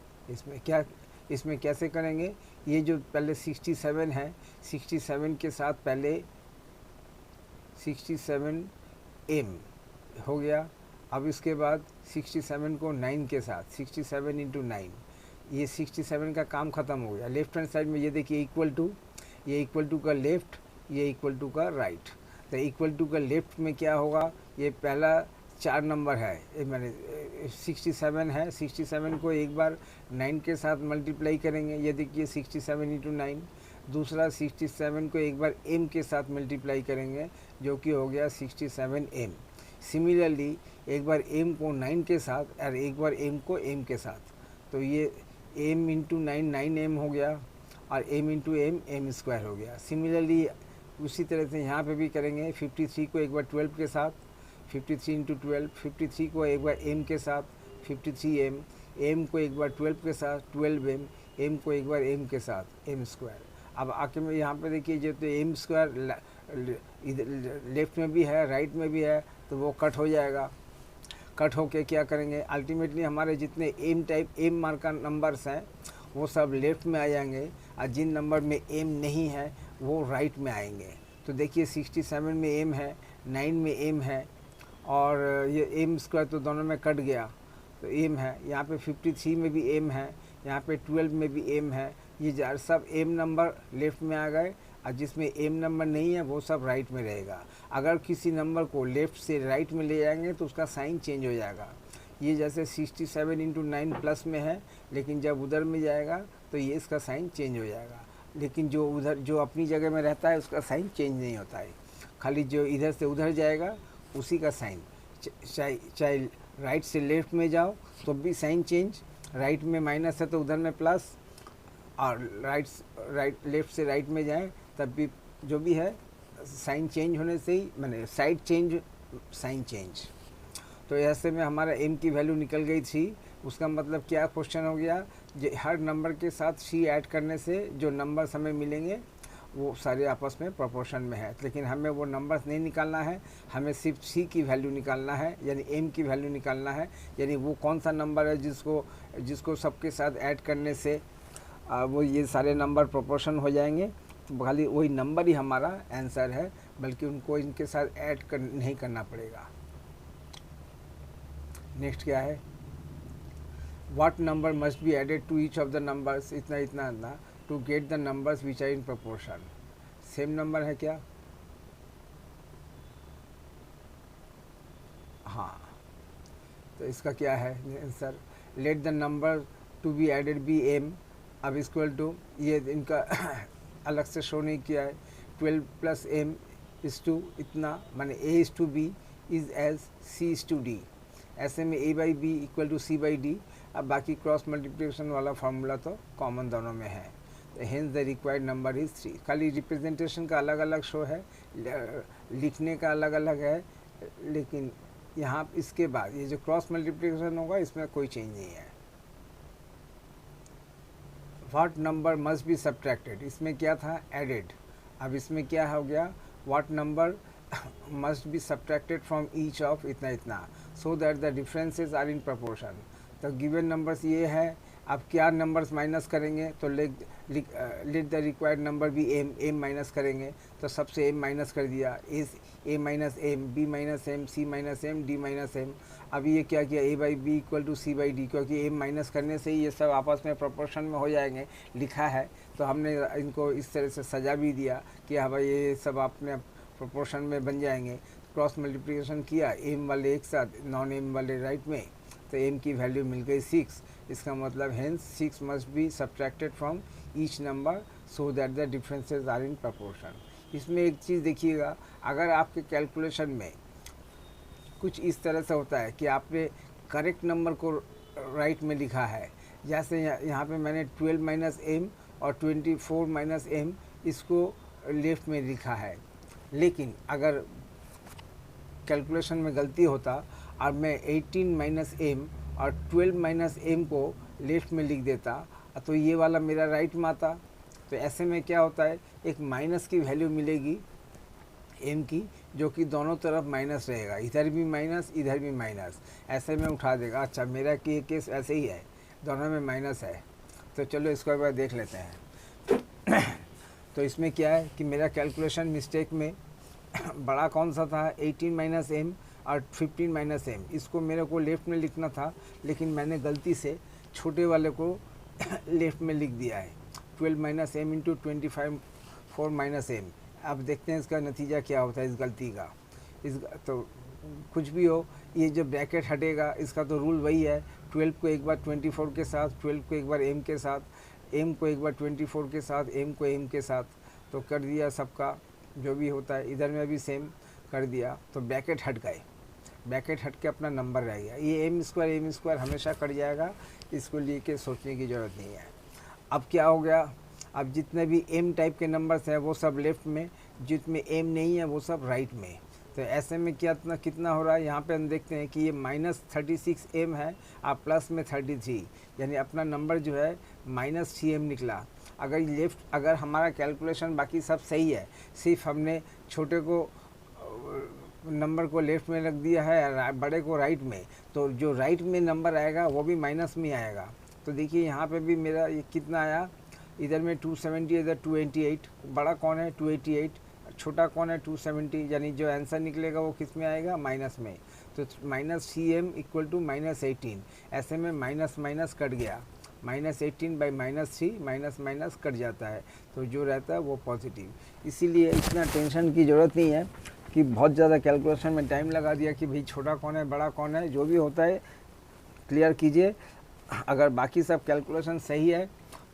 इसमें कैसे करेंगे, ये जो पहले 67 है, 67 के साथ पहले 67 एम हो गया। अब इसके बाद 67 को 9 के साथ, 67 इंटू 9, ये 67 का काम ख़त्म हो गया। लेफ्ट हैंड साइड में ये देखिए इक्वल टू, ये इक्वल टू का लेफ़्ट, ये इक्वल टू का राइट। तो इक्वल टू का लेफ़्ट में क्या होगा, ये पहला 4 नंबर है, मैंने 67 है, 67 को एक बार 9 के साथ मल्टीप्लाई करेंगे, ये देखिए 67 इंटू 9। दूसरा 67 को एक बार m के साथ मल्टीप्लाई करेंगे, जो कि हो गया 67 m। सिमिलरली एक बार m को 9 के साथ और एक बार m को m के साथ, तो ये m इंटू 9 9m हो गया और m इंटू m स्क्वायर हो गया। सिमिलरली उसी तरह से यहाँ पे भी करेंगे, 53 को एक बार 12 के साथ, 53 इंटू 12, 53 को एक बार m के साथ 53m, m को एक बार 12 के साथ 12m, m को एक बार m के साथ m स्क्वायर। अब आके में यहाँ पे देखिए जो तो m स्क्वायर लेफ्ट में भी है राइट में भी है, तो वो कट हो जाएगा। कट होके क्या करेंगे, अल्टीमेटली हमारे जितने m मार्क का नंबर्स हैं वो सब लेफ्ट में आ जाएंगे और जिन नंबर में m नहीं है वो राइट में आएंगे। तो देखिए 67 में m है, 9 में m है और ये m स्क्वायर तो दोनों में कट गया, तो m है। यहाँ पे 53 में भी m है, यहाँ पे 12 में भी m है। ये सब m नंबर लेफ़्ट में आ गए और जिसमें m नंबर नहीं है वो सब राइट में रहेगा। अगर किसी नंबर को लेफ़्ट से राइट में ले जाएंगे तो उसका साइन चेंज हो जाएगा। ये जैसे 67 इंटू 9 प्लस में है, लेकिन जब उधर में जाएगा तो ये इसका साइन चेंज हो जाएगा। लेकिन जो उधर जो अपनी जगह में रहता है उसका साइन चेंज नहीं होता है, खाली जो इधर से उधर जाएगा उसी का साइन। चाहे राइट से लेफ़्ट में जाओ तो भी साइन चेंज, राइट में माइनस है तो उधर में प्लस, और लेफ़्ट से राइट में जाएं तब भी जो भी है साइन चेंज होने से ही, मैंने साइड चेंज साइन चेंज। तो ऐसे में हमारा m की वैल्यू निकल गई थी। उसका मतलब क्या क्वेश्चन हो गया, हर नंबर के साथ c ऐड करने से जो नंबर्स हमें मिलेंगे वो सारे आपस में प्रोपोर्शन में है। लेकिन हमें वो नंबर्स नहीं निकालना है, हमें सिर्फ c की वैल्यू निकालना है, यानी m की वैल्यू निकालना है, यानी वो कौन सा नंबर है जिसको सबके साथ ऐड करने से वो ये सारे नंबर प्रोपोर्शन हो जाएंगे। तो खाली वही नंबर ही हमारा आंसर है, बल्कि उनको इनके साथ ऐड नहीं करना पड़ेगा। नेक्स्ट क्या है, what number must be added to each of the numbers, इतना इतना इतना, to get the numbers which are in proportion. Same number है क्या, हाँ, तो इसका क्या है answer, let the number to be added be m। अब इक्वल टू, ये इनका अलग से शो नहीं किया है, 12 प्लस m इज़ टू इतना, माने a is to b is as c is to d। ऐसे में a by B equal to c by d. अब बाकी क्रॉस मल्टीप्लिकेशन वाला फार्मूला तो कॉमन दोनों में है। Hence the required number is 3। खाली रिप्रेजेंटेशन का अलग अलग शो है, लिखने का अलग अलग है, लेकिन यहाँ इसके बाद ये जो क्रॉस मल्टीप्लिकेशन होगा इसमें कोई चेंज नहीं है। What number must be subtracted, इसमें क्या था एडेड, अब इसमें क्या हो गया what number must be subtracted from each of इतना इतना so that the differences are in proportion. तो गिवन नंबर्स ये है, अब क्या नंबर्स माइनस करेंगे तो लेट द रिक्वायर्ड नंबर भी एम माइनस करेंगे, तो सबसे एम माइनस कर दिया, A minus M, B minus M, C minus M, D minus M. अब ये क्या किया A by B equal to C by D, क्योंकि एम माइनस करने से ही ये सब आपस में प्रोपोर्शन में हो जाएंगे, लिखा है तो हमने इनको इस तरह से सजा भी दिया कि हाँ भाई ये सब आपने प्रोपोर्शन में बन जाएंगे। क्रॉस मल्टीप्लिकेशन किया एम वाले एक साथ, नॉन एम वाले राइट में, तो एम की वैल्यू मिल गई 6। इसका मतलब hence 6 must be subtracted from each number so that the differences are in proportion. इसमें एक चीज़ देखिएगा, अगर आपके कैलकुलेशन में कुछ इस तरह से होता है कि आपने करेक्ट नंबर को राइट में लिखा है, जैसे यहाँ पे मैंने 12 माइनस एम और 24 माइनस एम इसको लेफ्ट में लिखा है, लेकिन अगर कैलकुलेशन में गलती होता और मैं 18 माइनस एम और 12 माइनस एम को लेफ्ट में लिख देता तो ये वाला मेरा राइट में आता। तो ऐसे में क्या होता है, एक माइनस की वैल्यू मिलेगी एम की, जो कि दोनों तरफ माइनस रहेगा, इधर भी माइनस इधर भी माइनस, ऐसे में उठा देगा। अच्छा मेरा केस ऐसे ही है, दोनों में माइनस है, तो चलो इसको एक बार देख लेते हैं। तो इसमें क्या है कि मेरा कैलकुलेशन मिस्टेक में बड़ा कौन सा था 18 माइनस एम और 15 माइनस एम, इसको मेरे को लेफ़्ट में लिखना था, लेकिन मैंने गलती से छोटे वाले को लेफ़्ट में लिख दिया है, 12 minus m into 24 minus M. अब देखते हैं इसका नतीजा क्या होता है इस गलती का। इस तो कुछ भी हो, ये जो ब्रैकेट हटेगा इसका तो रूल वही है, 12 को एक बार 24 के साथ, 12 को एक बार एम के साथ, एम को एक बार 24 के साथ, एम को एम के साथ, तो कर दिया सबका जो भी होता है। इधर में भी सेम कर दिया, तो ब्रैकेट हट गए, ब्रैकेट हट के अपना नंबर रह गया। ये एम स्क्वायर हमेशा कट जाएगा, इसको लेके सोचने की ज़रूरत नहीं है। अब क्या हो गया, अब जितने भी एम टाइप के नंबर्स हैं वो सब लेफ़्ट में, जितने एम नहीं है वो सब राइट में। तो ऐसे में क्या कितना हो रहा है, यहाँ पे हम देखते हैं कि ये -36 एम है और प्लस में 33, यानी अपना नंबर जो है -3 एम निकला। अगर हमारा कैलकुलेशन बाकी सब सही है, सिर्फ हमने छोटे को नंबर को लेफ़्ट में रख दिया है, बड़े को राइट में, तो जो राइट में नंबर आएगा वो भी माइनस में आएगा। तो देखिए यहाँ पे भी मेरा ये कितना आया, इधर में 270, इधर 288, बड़ा कौन है 288, छोटा कौन है 270, यानी जो आंसर निकलेगा वो किस में आएगा माइनस में। तो -3m इक्वल टू -18, ऐसे में माइनस माइनस कट गया, -18 बाई -3 माइनस माइनस कट जाता है, तो जो रहता है वो पॉजिटिव। इसीलिए इतना टेंशन की ज़रूरत नहीं है कि बहुत ज़्यादा कैलकुलेशन में टाइम लगा दिया कि भाई छोटा कौन है बड़ा कौन है, जो भी होता है क्लियर कीजिए। अगर बाकी सब कैलकुलेशन सही है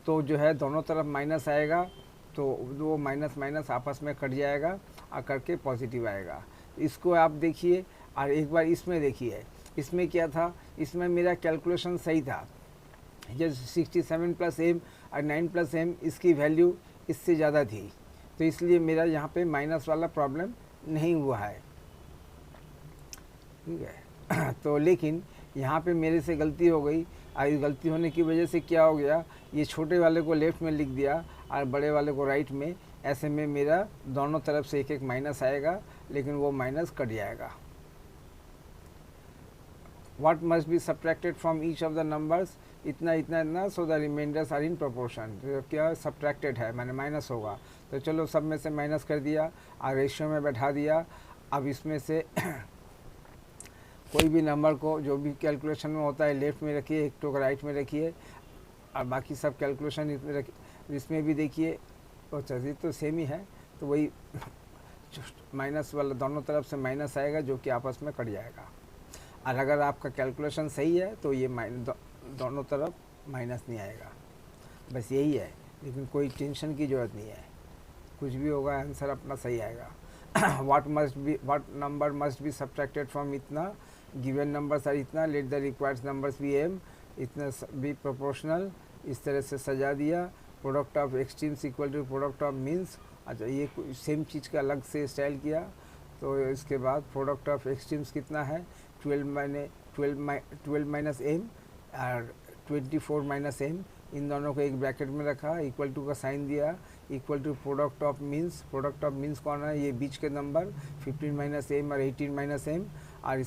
तो जो है दोनों तरफ माइनस आएगा, तो वो माइनस माइनस आपस में कट जाएगा और करके पॉजिटिव आएगा। इसको आप देखिए और एक बार इसमें देखिए, इसमें क्या था, इसमें मेरा कैलकुलेशन सही था, जैसे 67 प्लस एम और 9 प्लस एम, इसकी वैल्यू इससे ज़्यादा थी, तो इसलिए मेरा यहाँ पे माइनस वाला प्रॉब्लम नहीं हुआ है, ठीक है। तो लेकिन यहाँ पे मेरे से गलती हो गई, और इस गलती होने की वजह से क्या हो गया, ये छोटे वाले को लेफ़्ट में लिख दिया और बड़े वाले को राइट में, ऐसे में मेरा दोनों तरफ से एक एक माइनस आएगा, लेकिन वो माइनस कट जाएगा। What must be subtracted from each of the numbers, इतना इतना इतना, so the remainders are in proportion. तो क्या सब्ट्रैक्टेड है माने माइनस होगा, तो चलो सब में से माइनस कर दिया और रेशियो में बैठा दिया। अब इसमें से कोई भी नंबर को जो भी कैलकुलेशन में होता है लेफ़्ट में रखिए, एक टोक राइट में रखिए, और बाकी सब कैलकुलेशन इसमें रखिए। इसमें भी देखिए चीज़ तो सेम ही है, तो वही माइनस वाला दोनों तरफ से माइनस आएगा, जो कि आपस में कट जाएगा। और अगर आपका कैलकुलेशन सही है तो ये दोनों तरफ माइनस नहीं आएगा, बस यही है। लेकिन कोई टेंशन की ज़रूरत नहीं है, कुछ भी होगा आंसर अपना सही आएगा। What number must be subtracted from इतना, गिवन नंबर्स आर इतना, let the required numbers be m, इतना बी प्रोपोर्शनल, इस तरह से सजा दिया। Product of extremes equal to product of means. अच्छा, ये सेम चीज़ का अलग से स्टाइल किया। तो इसके बाद प्रोडक्ट ऑफ एक्सट्रीम्स कितना है, 12 माइनस एम और 24 माइनस एम, इन दोनों को एक ब्रैकेट में रखा, इक्वल टू का साइन दिया, equal to product of means. Product of means कौन है, ये बीच के नंबर 15 माइनस एम और 18 माइनस एम। और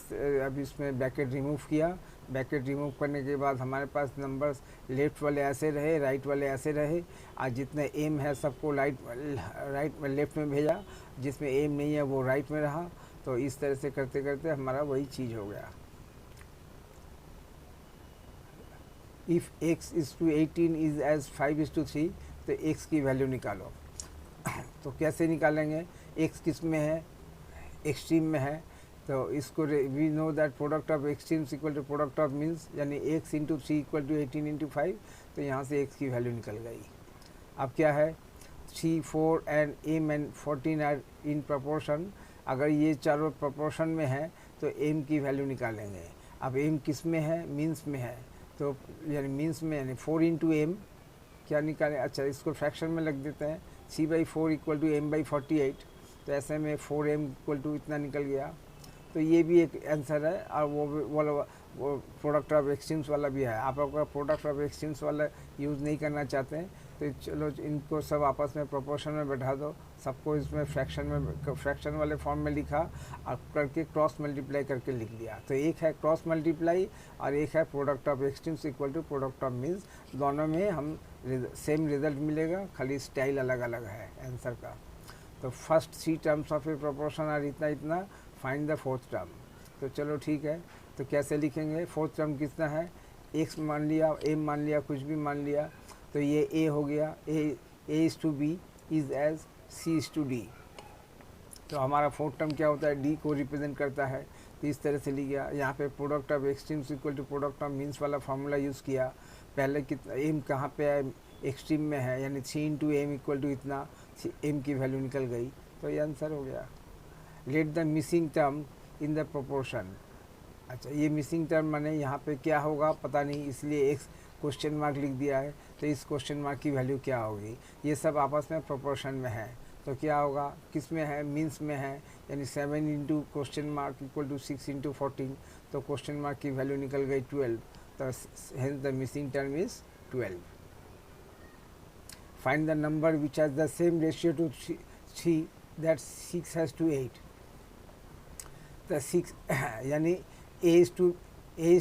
अब इसमें ब्रैकेट रिमूव किया। ब्रैकेट रिमूव करने के बाद हमारे पास नंबर्स लेफ़्ट वाले ऐसे रहे, राइट वाले ऐसे रहे, और जितने एम है सबको राइट लेफ़्ट में भेजा, जिसमें एम नहीं है वो राइट में रहा। तो इस तरह से करते करते हमारा वही चीज़ हो गया। If x is to 18 is as 5:3, तो x की वैल्यू निकालो। तो कैसे निकालेंगे, x किस में है, एक्सट्रीम में है। तो इसको we know that product of extremes equal to product of means, यानी x into 3 equal to 18 into 5। तो यहाँ से x की वैल्यू निकल गई। अब क्या है, 3, 4 and m and 14 are in proportion. अगर ये चारों प्रपोर्शन में है तो m की वैल्यू निकालेंगे। अब m किस में है, मीन्स में है। तो यानी मीन्स में, यानी 4 इंटू एम क्या निकालें, अच्छा इसको फ्रैक्शन में लग देते हैं, 3/4 इक्वल टू m/48। तो ऐसे में 4m इक्वल टू इतना निकल गया। तो ये भी एक आंसर है। और वो प्रोडक्ट ऑफ एक्सट्रीम्स वाला भी है। आप अगर प्रोडक्ट ऑफ एक्सट्रीम्स वाला यूज़ नहीं करना चाहते हैं तो चलो इनको सब आपस में प्रोपोर्शन में बैठा दो, सबको इसमें फ्रैक्शन वाले फॉर्म में लिखा और करके क्रॉस मल्टीप्लाई करके लिख दिया। तो एक है क्रॉस मल्टीप्लाई और एक है product of extremes equal to product of means. दोनों में हम सेम रिजल्ट मिलेगा, खाली स्टाइल अलग अलग है आंसर का। तो first 3 terms of A proportion और इतना इतना, फाइंड द फोर्थ टर्म। तो चलो ठीक है, तो कैसे लिखेंगे, फोर्थ टर्म कितना है, x मान लिया, m मान लिया, कुछ भी मान लिया। तो ये a हो गया, a is to b is as c is to d। तो हमारा फोर्थ टर्म क्या होता है, d को रिप्रेजेंट करता है। तो इस तरह से लिख गया। यहाँ पे product of extremes equal to product of means वाला फार्मूला यूज़ किया। पहले कितना m कहाँ पे है, एक्सट्रीम में है, यानी 3 इंटू एम इक्वल टू इतना, m की वैल्यू निकल गई। तो ये आंसर हो गया। Let the missing term in the proportion. अच्छा, ये मिसिंग टर्म माने यहाँ पे क्या होगा पता नहीं, इसलिए एक क्वेश्चन मार्क लिख दिया है। तो इस क्वेश्चन मार्क की वैल्यू क्या होगी, ये सब आपस में प्रोपोर्शन में है। तो क्या होगा, किस में है, मीन्स में है, यानी 7 into question mark equal to 6 into 14। तो क्वेश्चन मार्क की वैल्यू निकल गई 12। तो hence the missing term is 12। Find the number which has the same ratio to 3 that 6 has to 8। तो 6 यानी a is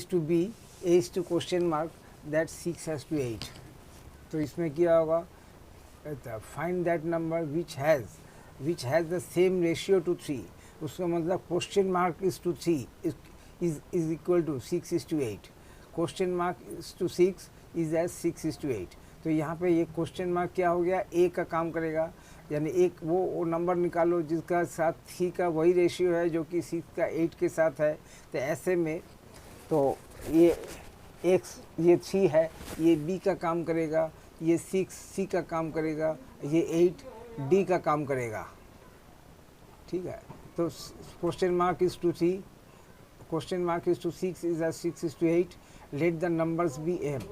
to b, a is to question mark that 6 has to 8। तो इसमें क्या होगा, find that number which has the same ratio to 3। उसका मतलब question mark is to 3 is equal to 6 is to 8। Question mark is to 6 is as 6 is to 8। तो यहाँ पे ये क्वेश्चन मार्क क्या हो गया, a का काम करेगा, यानी एक वो नंबर निकालो जिसका साथ 3 का वही रेशियो है जो कि 6 का 8 के साथ है। तो ऐसे में तो ये x ये 3 है, ये b का काम करेगा, ये 6 c का काम करेगा, ये 8 d का काम करेगा। ठीक है, तो question mark is to 3, question mark is to 6 is as 6 is to 8। Let the numbers be m।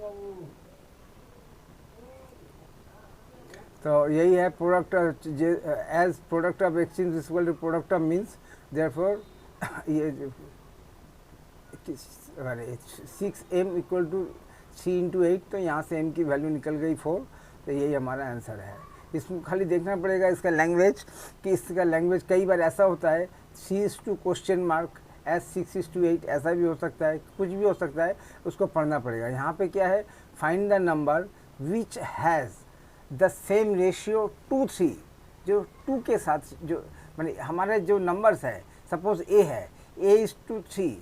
तो यही है product as product of exchange is equal to product of means. Therefore ये 6m इक्वल टू 3 इंटू 8। तो यहाँ से m की वैल्यू निकल गई 4। तो यही हमारा आंसर है। इसमें खाली देखना पड़ेगा इसका लैंग्वेज, कि इसका लैंग्वेज कई बार ऐसा होता है 3 is to question mark as 6 is to 8, ऐसा भी हो सकता है, कुछ भी हो सकता है, उसको पढ़ना पड़ेगा। यहाँ पे क्या है, find the number which has the same ratio to 3। जो 2 के साथ, जो माने हमारे जो नंबर्स है, सपोज a है, a is to 3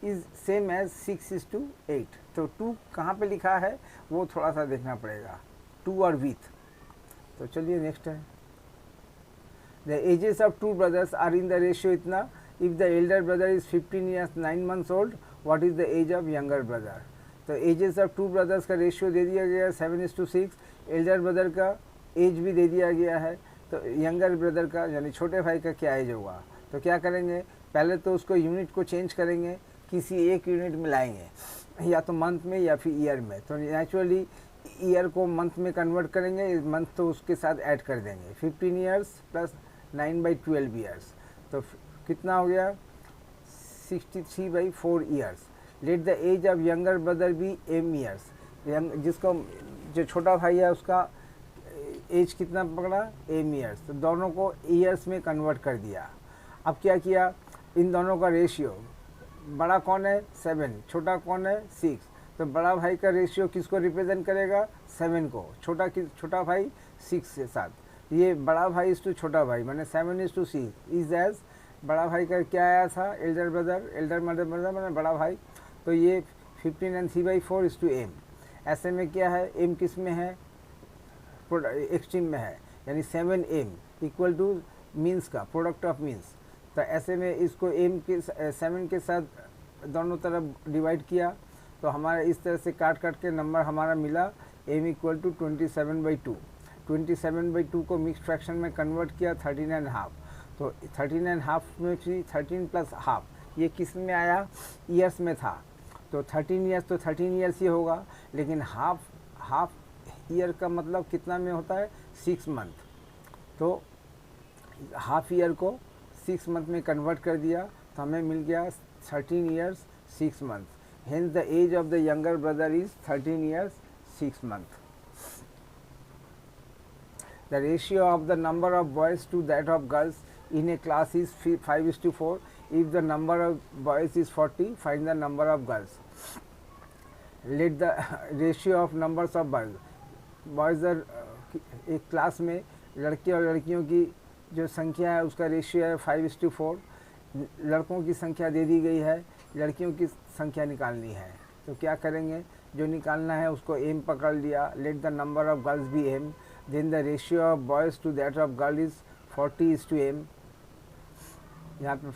is same as 6 is to 8। तो 2 कहाँ पे लिखा है वो थोड़ा सा देखना पड़ेगा, 2 और विथ। तो चलिए नेक्स्ट है, the ages of 2 brothers are in the ratio इतना। If the elder brother is 15 years 9 months old, what is the age of younger brother. तो एजेस ऑफ 2 ब्रदर्स का रेशियो दे दिया गया है 7 is to 6। एल्डर ब्रदर का एज भी दे दिया गया है। तो यंगर ब्रदर का यानी छोटे भाई का क्या एज होगा। तो क्या करेंगे, पहले तो उसको यूनिट को चेंज करेंगे, किसी एक यूनिट में लाएंगे, या तो मंथ में या फिर ईयर में। तो नेचुरली ईयर को मंथ में कन्वर्ट करेंगे, मंथ तो उसके साथ ऐड कर देंगे। 15 ईयर्स प्लस 9/12 ईयर्स, तो कितना हो गया 63/4 years. Let the age of younger brother be m years, जिसको जो छोटा भाई है उसका एज कितना पकड़ा m ईयर्स, तो दोनों को ईयर्स में कन्वर्ट कर दिया। अब क्या किया, इन दोनों का रेशियो, बड़ा कौन है 7, छोटा कौन है 6, तो बड़ा भाई का रेशियो किसको रिप्रेजेंट करेगा 7 को, छोटा भाई 6 के साथ, ये बड़ा भाई इस टू छोटा भाई, मैंने 7:6 इज एज बड़ा भाई का क्या आया था एल्डर ब्रदर मैंने बड़ा भाई, तो ये 15 and 3/4 इज टू m। ऐसे में क्या है m किस में है एक्सट्रीम में है, यानी 7m इक्वल टू मीन्स का प्रोडक्ट ऑफ मीन्स, तो ऐसे में इसको m के 7 के साथ दोनों तरफ डिवाइड किया, तो हमारा इस तरह से काट के नंबर हमारा मिला m इक्वल टू 27/2। 27/2 को मिक्स फ्रैक्शन में कन्वर्ट किया 13.5, तो 13.5 में भी 13 प्लस हाफ, ये किस में आया ईयर्स में था, तो 13 ईयर्स तो 13 ईयर्स ही होगा, लेकिन हाफ ईयर का मतलब कितना में होता है 6 मंथ, तो हाफ ईयर को 6 मंथ में कन्वर्ट कर दिया, तो हमें मिल गया 13 years 6 month. Hence the age of the younger brother is 13 years 6 month. The ratio of the number of boys to that of girls in a class is 5:4. If the number of boys is 40, find the number of girls. Let the ratio of numbers of boys. Boys are एक क्लास में लड़के और लड़कियों की जो संख्या है उसका रेशियो है 5:4। लड़कों की संख्या दे दी गई है, लड़कियों की संख्या निकालनी है, तो क्या करेंगे, जो निकालना है उसको m पकड़ लिया। Let the number of girls be m, then the ratio of boys to that of girl is 40:m। यहाँ पे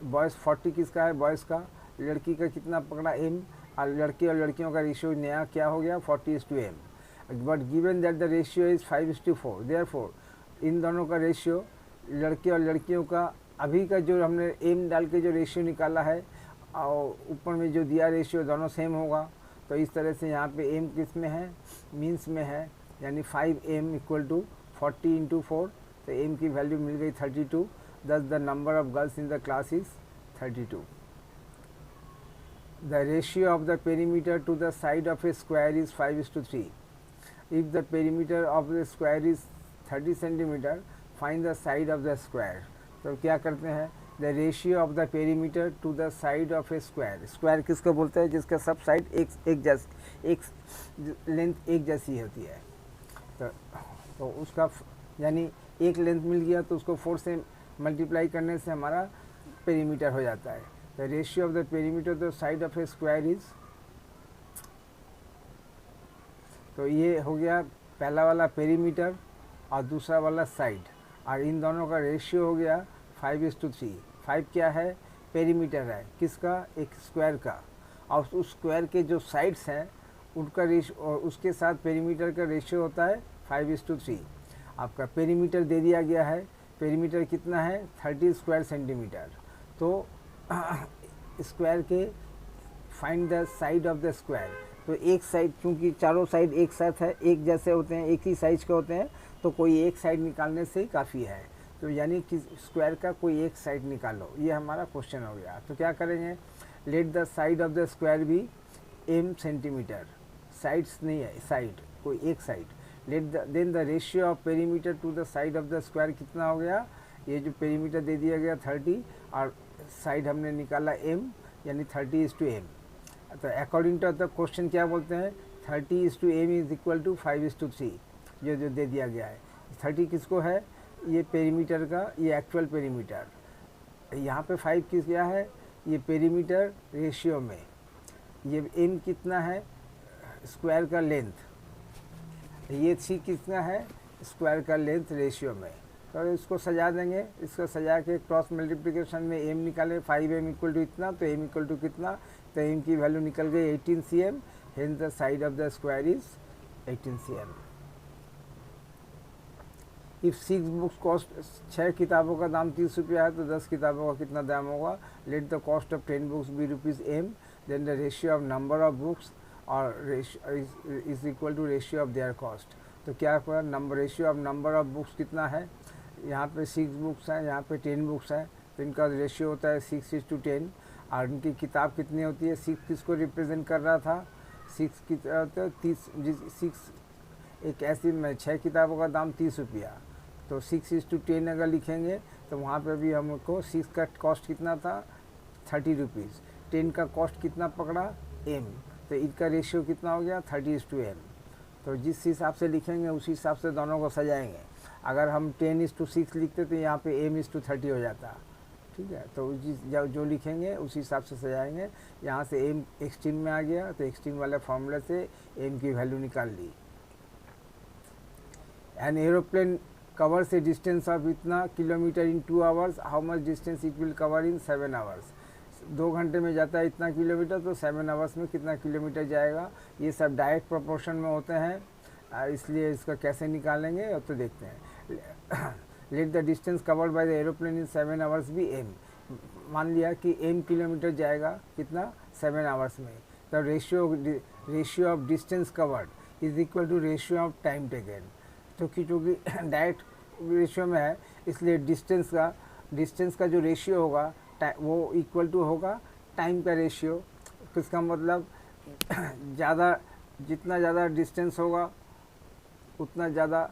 बॉयज़ 40 किसका है बॉयज़ का, लड़की का कितना पकड़ा m, और लड़के और लड़कियों का रेशियो नया क्या हो गया 40:m। But given that the ratio is 5:4, therefore in दोनों का रेशियो लड़के और लड़कियों का अभी का जो हमने m डाल के जो रेशियो निकाला है और ऊपर में जो दिया रेशियो दोनों सेम होगा, तो इस तरह से यहाँ पे m किस में है मीन्स में है, यानी 5m इक्वल टू 40 × 4, तो m की वैल्यू मिल गई 32। Thus the number of girls in the class is 32। The ratio of the perimeter to the side of a square is 5:3। If the perimeter of the square is 30 centimetre, find the side of the square. तो क्या करते हैं, the ratio of the perimeter to the side of a square. Square किसको बोलते हैं, जिसका सब साइड एक लेंथ एक जैसी होती है, तो उसका यानी एक लेंथ मिल गया तो उसको 4 से मल्टीप्लाई करने से हमारा पेरीमीटर हो जाता है। The ratio of the perimeter the side of a square is, तो ये हो गया पहला वाला पेरीमीटर और दूसरा वाला साइड, और इन दोनों का रेशियो हो गया 5:3। 5 क्या है पेरीमीटर है किसका, एक स्क्वायर का, और उस स्क्वायर के जो साइड्स हैं उनका रेशियो और उसके साथ पेरीमीटर का रेशियो होता है 5:3। आपका पेरीमीटर दे दिया गया है, पेरीमीटर कितना है 30 स्क्वायर सेंटीमीटर, तो स्क्वायर के find the side of the square. तो एक साइड, क्योंकि चारों साइड एक साथ है, एक जैसे होते हैं, एक ही साइज के होते हैं, तो कोई एक साइड निकालने से ही काफ़ी है, तो यानी कि स्क्वायर का कोई एक साइड निकालो, ये हमारा क्वेश्चन हो गया। तो क्या करेंगे, let the side of the square भी m सेंटीमीटर, साइड्स नहीं है साइड, कोई एक side. Let the then the ratio of perimeter to the side of the square कितना हो गया, ये जो पेरीमीटर दे दिया गया 30 और साइड हमने निकाला m, यानी 30:m। तो अकॉर्डिंग टू द क्वेश्चन क्या बोलते हैं 30:m इज इक्वल टू 5:3, जो दे दिया गया है। 30 किसको है, ये पेरीमीटर का, ये एक्चुअल पेरीमीटर, यहाँ पे 5 किस क्या है, ये पेरीमीटर रेशियो में, ये m कितना है स्क्वायर का लेंथ, ये 3 कितना है स्क्वायर का लेंथ रेशियो में। तो इसको सजा देंगे, इसको सजा के क्रॉस मल्टीप्लिकेशन में m निकालें, 5m इक्वल टू इतना, तो m इक्वल टू कितना, तो m की वैल्यू निकल गई 18 cm। Hence the side of the square is 18 cm। If 6 books cost, 6 किताबों का दाम 30 रुपया है, तो 10 किताबों का कितना दाम होगा। Let the cost of 10 books be rupees m, then the ratio of number of books और is equal to ratio of their cost. तो क्या हुआ, ratio of number of books कितना है, यहाँ पे 6 बुक्स हैं, यहाँ पे 10 बुक्स हैं, तो इनका रेशियो होता है 6:10। और इनकी किताब कितनी होती है, 6 किसको रिप्रेजेंट कर रहा था, 6 की 6 एक ऐसी में 6 किताबों का दाम 30 रुपया, तो 6:10 अगर लिखेंगे तो वहाँ पे भी हमको 6 का कॉस्ट कितना था 30 रुपीज़, 10 का कॉस्ट कितना पकड़ा एम, तो इनका रेशियो कितना हो गया 30:m। तो जिस हिसाब से लिखेंगे उसी हिसाब से दोनों को सजाएंगे। अगर हम 10:6 लिखते तो यहाँ पे m:30 हो जाता, ठीक है। तो जो लिखेंगे उसी हिसाब से सजाएंगे। यहाँ से एम एक्सट्रीम में आ गया तो एक्सट्रीम वाले फार्मूले से एम की वैल्यू निकाल ली। An aeroplane covers a distance of इतना kilometre in 2 hours, how much distance it will cover in 7 hours. 2 घंटे में जाता है इतना किलोमीटर, तो 7 आवर्स में कितना किलोमीटर जाएगा। ये सब डायरेक्ट प्रोपोर्शन में होते हैं, इसलिए इसका कैसे निकालेंगे तो देखते हैं। Let the distance covered by the aeroplane in 7 hours भी एम, मान लिया कि एम किलोमीटर जाएगा कितना 7 आवर्स में, तो ratio of distance covered is equal to ratio of time taken. क्योंकि डायरेक्ट रेशियो में है, इसलिए डिस्टेंस का जो रेशियो होगा वो इक्वल टू होगा टाइम का रेशियो। तो इसका मतलब जितना ज़्यादा डिस्टेंस होगा उतना ज़्यादा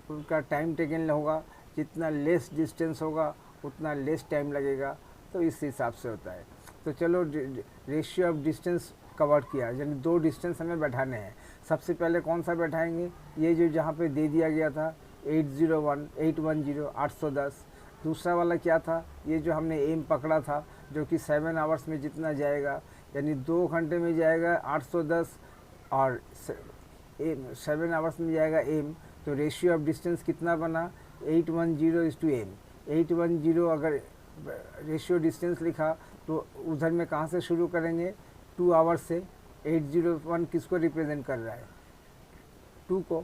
उसका टाइम टेकन होगा, जितना लेस डिस्टेंस होगा उतना लेस टाइम लगेगा। तो इस हिसाब से होता है। तो चलो रेशियो ऑफ डिस्टेंस कवर किया, यानी 2 डिस्टेंस हमें बैठाने हैं। सबसे पहले कौन सा बैठाएंगे, ये जो जहाँ पे दे दिया गया था 801 810 810। दूसरा वाला क्या था, ये जो हमने एम पकड़ा था जो कि 7 आवर्स में जितना जाएगा, यानी 2 घंटे में जाएगा 810 और 7 आवर्स में जाएगा एम। तो रेशियो ऑफ डिस्टेंस कितना बना 810:m। 810 अगर रेशियो डिस्टेंस लिखा तो उधर में कहाँ से शुरू करेंगे 2 आवर्स से। 801 किसको रिप्रेजेंट कर रहा है 2 को,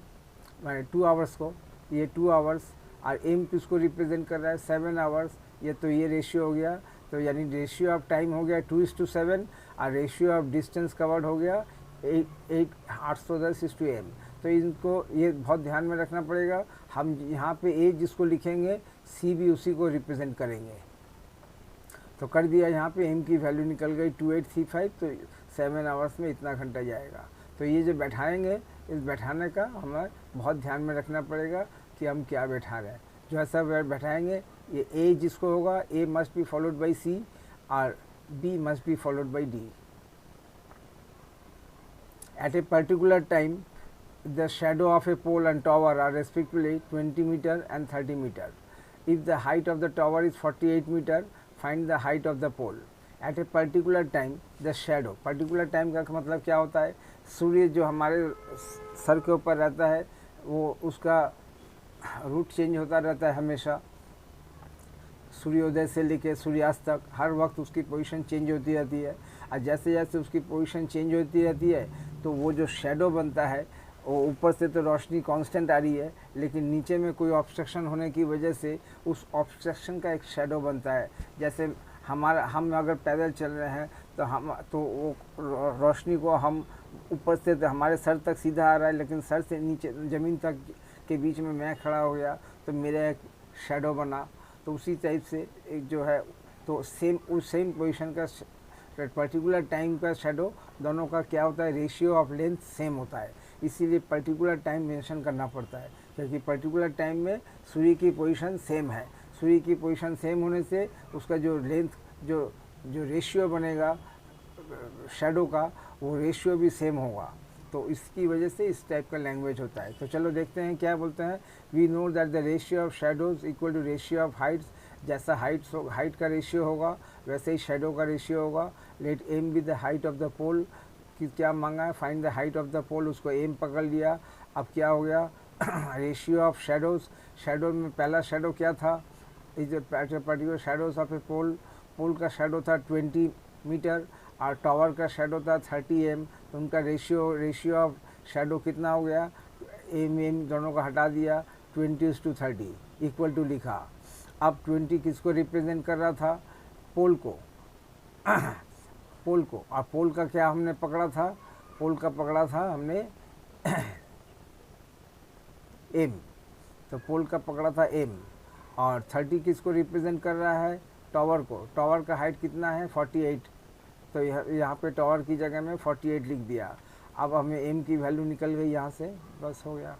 मैंने 2 आवर्स को, ये 2 आवर्स। और एम किसको रिप्रेजेंट कर रहा है 7 आवर्स, ये तो ये रेशियो हो गया। तो यानी रेशियो ऑफ टाइम हो गया 2:7 और रेशियो ऑफ डिस्टेंस कवर्ड हो गया 810:m। तो इनको ये बहुत ध्यान में रखना पड़ेगा। हम यहाँ पे ए जिसको लिखेंगे सी भी उसी को रिप्रेजेंट करेंगे। तो कर दिया, यहाँ पे एम की वैल्यू निकल गई 2835, तो 7 आवर्स में इतना घंटा जाएगा। तो ये जो बैठाएंगे, इस बैठाने का हमें बहुत ध्यान में रखना पड़ेगा कि हम क्या बैठा रहे हैं। जो ऐसा बैठाएंगे, ये ए जिसको होगा A must be followed by C और B must be followed by D. At a particular time the shadow of a pole and tower are respectively 20 meter and 30 meter. If the height of the tower is 48 meter, find the height of the pole. At a particular time, the shadow, particular time का मतलब क्या होता है, सूर्य जो हमारे सर के ऊपर रहता है वो उसका रूट चेंज होता रहता है हमेशा। सूर्योदय से लेकर सूर्यास्त तक हर वक्त उसकी पोजीशन चेंज होती रहती है। और जैसे जैसे उसकी पोजीशन चेंज होती रहती है तो वो जो शेडो बनता है, वो ऊपर से तो रोशनी कांस्टेंट आ रही है, लेकिन नीचे में कोई ऑब्स्ट्रक्शन होने की वजह से उस ऑब्स्ट्रक्शन का एक शेडो बनता है। जैसे हम अगर पैदल चल रहे हैं तो वो रोशनी को हम ऊपर से तो हमारे सर तक सीधा आ रहा है, लेकिन सर से नीचे ज़मीन तक के बीच में मैं खड़ा हो गया तो मेरा एक शेडो बना। तो उसी टाइप से एक जो है तो सेम पोजीशन का पर्टिकुलर टाइम का शेडो दोनों का क्या होता है, रेशियो ऑफ लेंथ सेम होता है। इसीलिए पर्टिकुलर टाइम मेंशन करना पड़ता है, क्योंकि पर्टिकुलर टाइम में सूर्य की पोजीशन सेम है। सूर्य की पोजीशन सेम होने से उसका जो लेंथ जो रेशियो बनेगा शेडो का, वो रेशियो भी सेम होगा। तो इसकी वजह से इस टाइप का लैंग्वेज होता है। तो चलो देखते हैं क्या बोलते हैं। We know that the ratio of shadows equal to ratio of heights. जैसा हाइट का रेशियो होगा वैसे ही शेडो का रेशियो होगा। Let M be the height of the pole, कि क्या मांगा है, find the height of the pole, उसको एम पकड़ लिया। अब क्या हो गया रेशियो ऑफ शेडोज। शेडो में पहला शेडो क्या था, इज पर्टिकुलर शेडोज ऑफ ए पोल का शेडो था 20 मीटर और टावर का शेडो था 30 m। तो उनका रेशियो ऑफ शेडो कितना हो गया, एम दोनों का हटा दिया, 20:30 इक्वल टू लिखा। अब 20 किसको रिप्रेजेंट कर रहा था, पोल को। और पोल का क्या हमने पकड़ा था, पोल का पकड़ा था हमने एम, तो पोल का पकड़ा था एम, और 30 किसको रिप्रेजेंट कर रहा है, टावर को। टावर का हाइट कितना है 48, तो यहाँ पे टावर की जगह में 48 लिख दिया। अब हमें एम की वैल्यू निकल गई यहाँ से, बस हो गया।